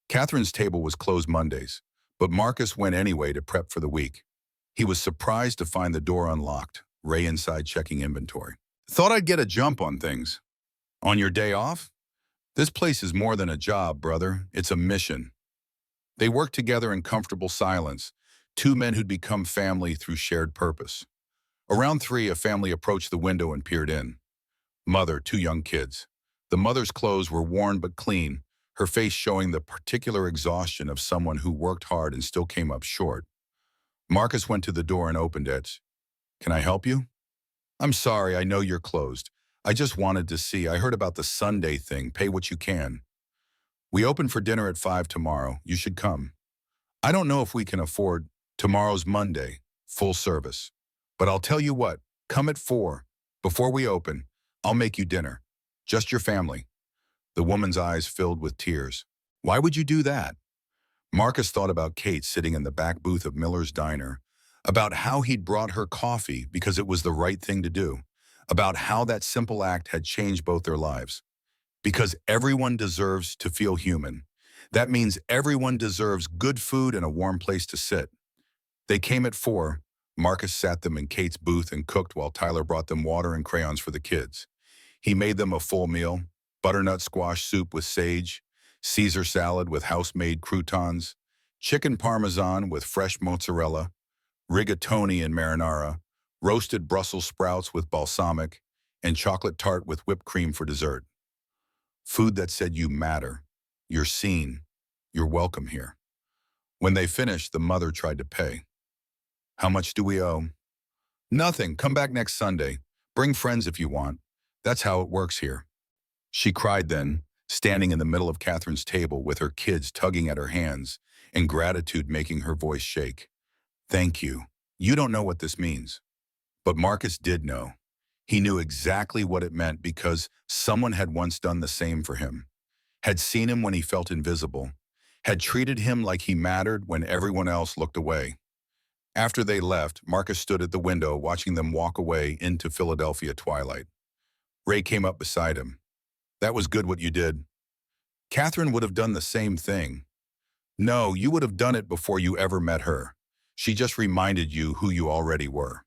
Catherine's table was closed Mondays, but Marcus went anyway to prep for the week. He was surprised to find the door unlocked, Ray inside checking inventory. Thought I'd get a jump on things. On your day off? This place is more than a job, brother. It's a mission. They worked together in comfortable silence, two men who'd become family through shared purpose. Around 3, a family approached the window and peered in. Mother, 2 young kids. The mother's clothes were worn but clean, her face showing the particular exhaustion of someone who worked hard and still came up short. Marcus went to the door and opened it. Can I help you? I'm sorry, I know you're closed. I just wanted to see. I heard about the Sunday thing. Pay what you can. We open for dinner at 5 tomorrow. You should come. I don't know if we can afford tomorrow's Monday, full service. But I'll tell you what, come at 4. Before we open, I'll make you dinner. Just your family. The woman's eyes filled with tears. Why would you do that? Marcus thought about Kate sitting in the back booth of Miller's Diner, about how he'd brought her coffee because it was the right thing to do, about how that simple act had changed both their lives. Because everyone deserves to feel human. That means everyone deserves good food and a warm place to sit. They came at 4. Marcus sat them in Kate's booth and cooked while Tyler brought them water and crayons for the kids. He made them a full meal, butternut squash soup with sage, Caesar salad with house-made croutons, chicken parmesan with fresh mozzarella, rigatoni and marinara, roasted Brussels sprouts with balsamic, and chocolate tart with whipped cream for dessert. Food that said you matter, you're seen, you're welcome here. When they finished, the mother tried to pay. How much do we owe? Nothing. Come back next Sunday. Bring friends if you want. That's how it works here. She cried then, standing in the middle of Catherine's table with her kids tugging at her hands and gratitude making her voice shake. Thank you. You don't know what this means. But Marcus did know. He knew exactly what it meant because someone had once done the same for him, had seen him when he felt invisible, had treated him like he mattered when everyone else looked away. After they left, Marcus stood at the window watching them walk away into Philadelphia twilight. Ray came up beside him. That was good what you did. Catherine would have done the same thing. No, you would have done it before you ever met her. She just reminded you who you already were.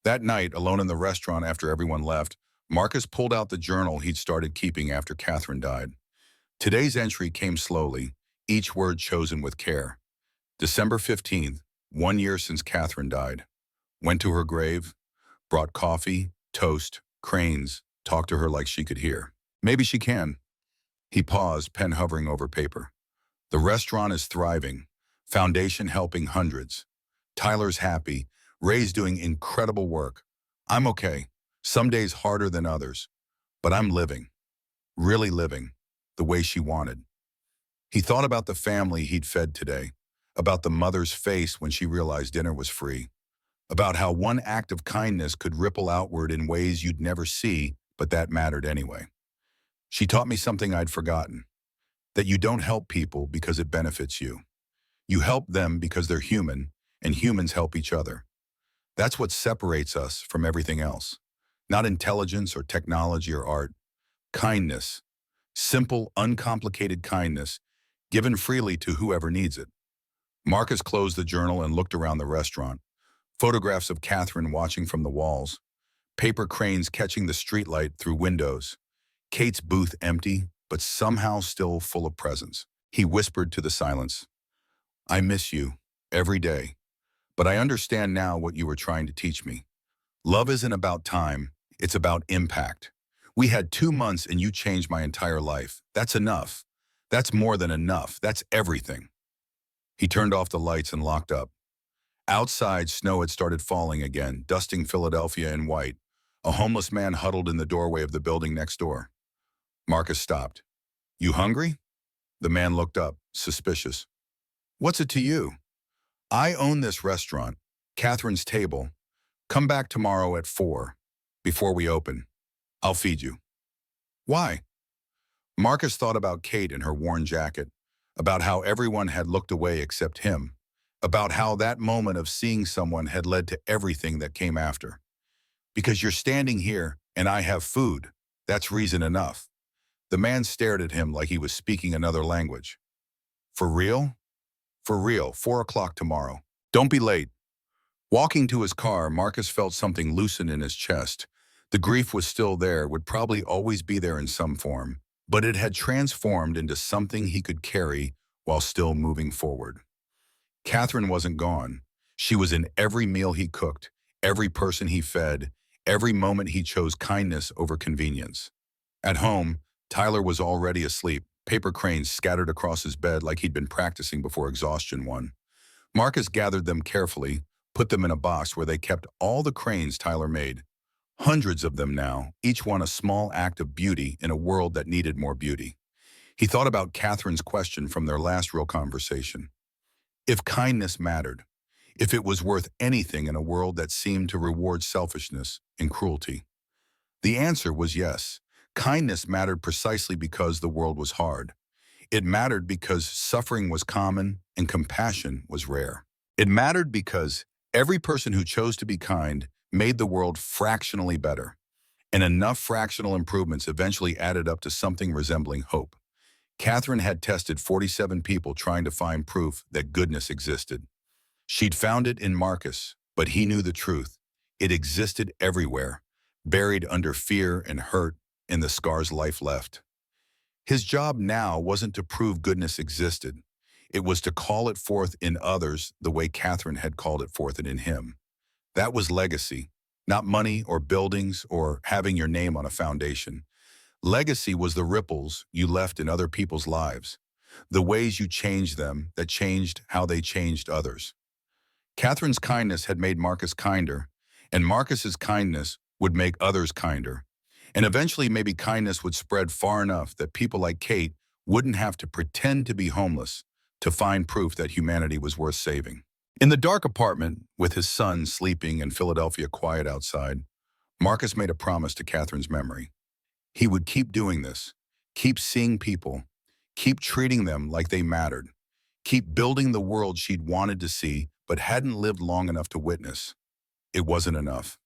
That night, alone in the restaurant after everyone left, Marcus pulled out the journal he'd started keeping after Catherine died. Today's entry came slowly, each word chosen with care. December 15th, 1 year since Catherine died. Went to her grave, brought coffee, toast, cranes, talked to her like she could hear. Maybe she can. He paused, pen hovering over paper. The restaurant is thriving, foundation helping hundreds. Tyler's happy, Ray's doing incredible work. I'm okay, some days harder than others, but I'm living, really living, the way she wanted. He thought about the family he'd fed today, about the mother's face when she realized dinner was free, about how one act of kindness could ripple outward in ways you'd never see, but that mattered anyway. She taught me something I'd forgotten, that you don't help people because it benefits you. You help them because they're human, and humans help each other. That's what separates us from everything else. Not intelligence or technology or art. Kindness. Simple, uncomplicated kindness, given freely to whoever needs it. Marcus closed the journal and looked around the restaurant. Photographs of Catherine watching from the walls. Paper cranes catching the streetlight through windows. Kate's booth empty, but somehow still full of presence. He whispered to the silence, "I miss you every day, but I understand now what you were trying to teach me. Love isn't about time, it's about impact. We had 2 months and you changed my entire life. That's enough. That's more than enough. That's everything." He turned off the lights and locked up. Outside, snow had started falling again, dusting Philadelphia in white. A homeless man huddled in the doorway of the building next door. Marcus stopped. "You hungry?" The man looked up, suspicious. "What's it to you?" "I own this restaurant, Catherine's Table. Come back tomorrow at 4, before we open. I'll feed you." "Why?" Marcus thought about Kate in her worn jacket, about how everyone had looked away except him, about how that moment of seeing someone had led to everything that came after. "Because you're standing here and I have food. That's reason enough." The man stared at him like he was speaking another language. "For real?" "For real, 4 o'clock tomorrow. Don't be late." Walking to his car, Marcus felt something loosen in his chest. The grief was still there, would probably always be there in some form, but it had transformed into something he could carry while still moving forward. Catherine wasn't gone. She was in every meal he cooked, every person he fed, every moment he chose kindness over convenience. At home, Tyler was already asleep, paper cranes scattered across his bed like he'd been practicing before exhaustion won. Marcus gathered them carefully, put them in a box where they kept all the cranes Tyler made. Hundreds of them now, each one a small act of beauty in a world that needed more beauty. He thought about Catherine's question from their last real conversation. If kindness mattered, if it was worth anything in a world that seemed to reward selfishness and cruelty. The answer was yes. Kindness mattered precisely because the world was hard. It mattered because suffering was common and compassion was rare. It mattered because every person who chose to be kind made the world fractionally better, and enough fractional improvements eventually added up to something resembling hope. Catherine had tested 47 people trying to find proof that goodness existed. She'd found it in Marcus, but he knew the truth. It existed everywhere, buried under fear and hurt and the scars life left. His job now wasn't to prove goodness existed. It was to call it forth in others the way Catherine had called it forth in him. That was legacy, not money or buildings or having your name on a foundation. Legacy was the ripples you left in other people's lives, the ways you changed them that changed how they changed others. Catherine's kindness had made Marcus kinder, and Marcus's kindness would make others kinder. And eventually maybe kindness would spread far enough that people like Kate wouldn't have to pretend to be homeless to find proof that humanity was worth saving. In the dark apartment, with his son sleeping and Philadelphia quiet outside, Marcus made a promise to Catherine's memory. He would keep doing this, keep seeing people, keep treating them like they mattered, keep building the world she'd wanted to see but hadn't lived long enough to witness. It wasn't enough.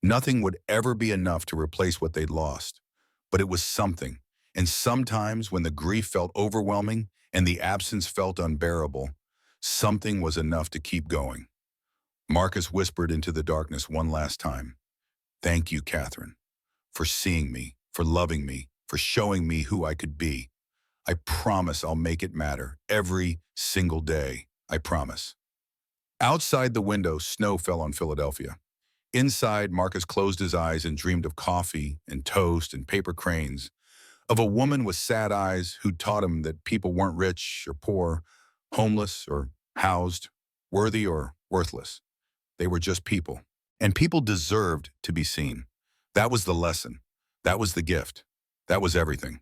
Nothing would ever be enough to replace what they'd lost. But it was something, and sometimes when the grief felt overwhelming and the absence felt unbearable, something was enough to keep going. Marcus whispered into the darkness one last time. "Thank you, Catherine, for seeing me, for loving me, for showing me who I could be. I promise I'll make it matter every single day. I promise." Outside the window, snow fell on Philadelphia. Inside, Marcus closed his eyes and dreamed of coffee and toast and paper cranes, of a woman with sad eyes who taught him that people weren't rich or poor, homeless or housed, worthy or worthless. They were just people. And people deserved to be seen. That was the lesson. That was the gift. That was everything.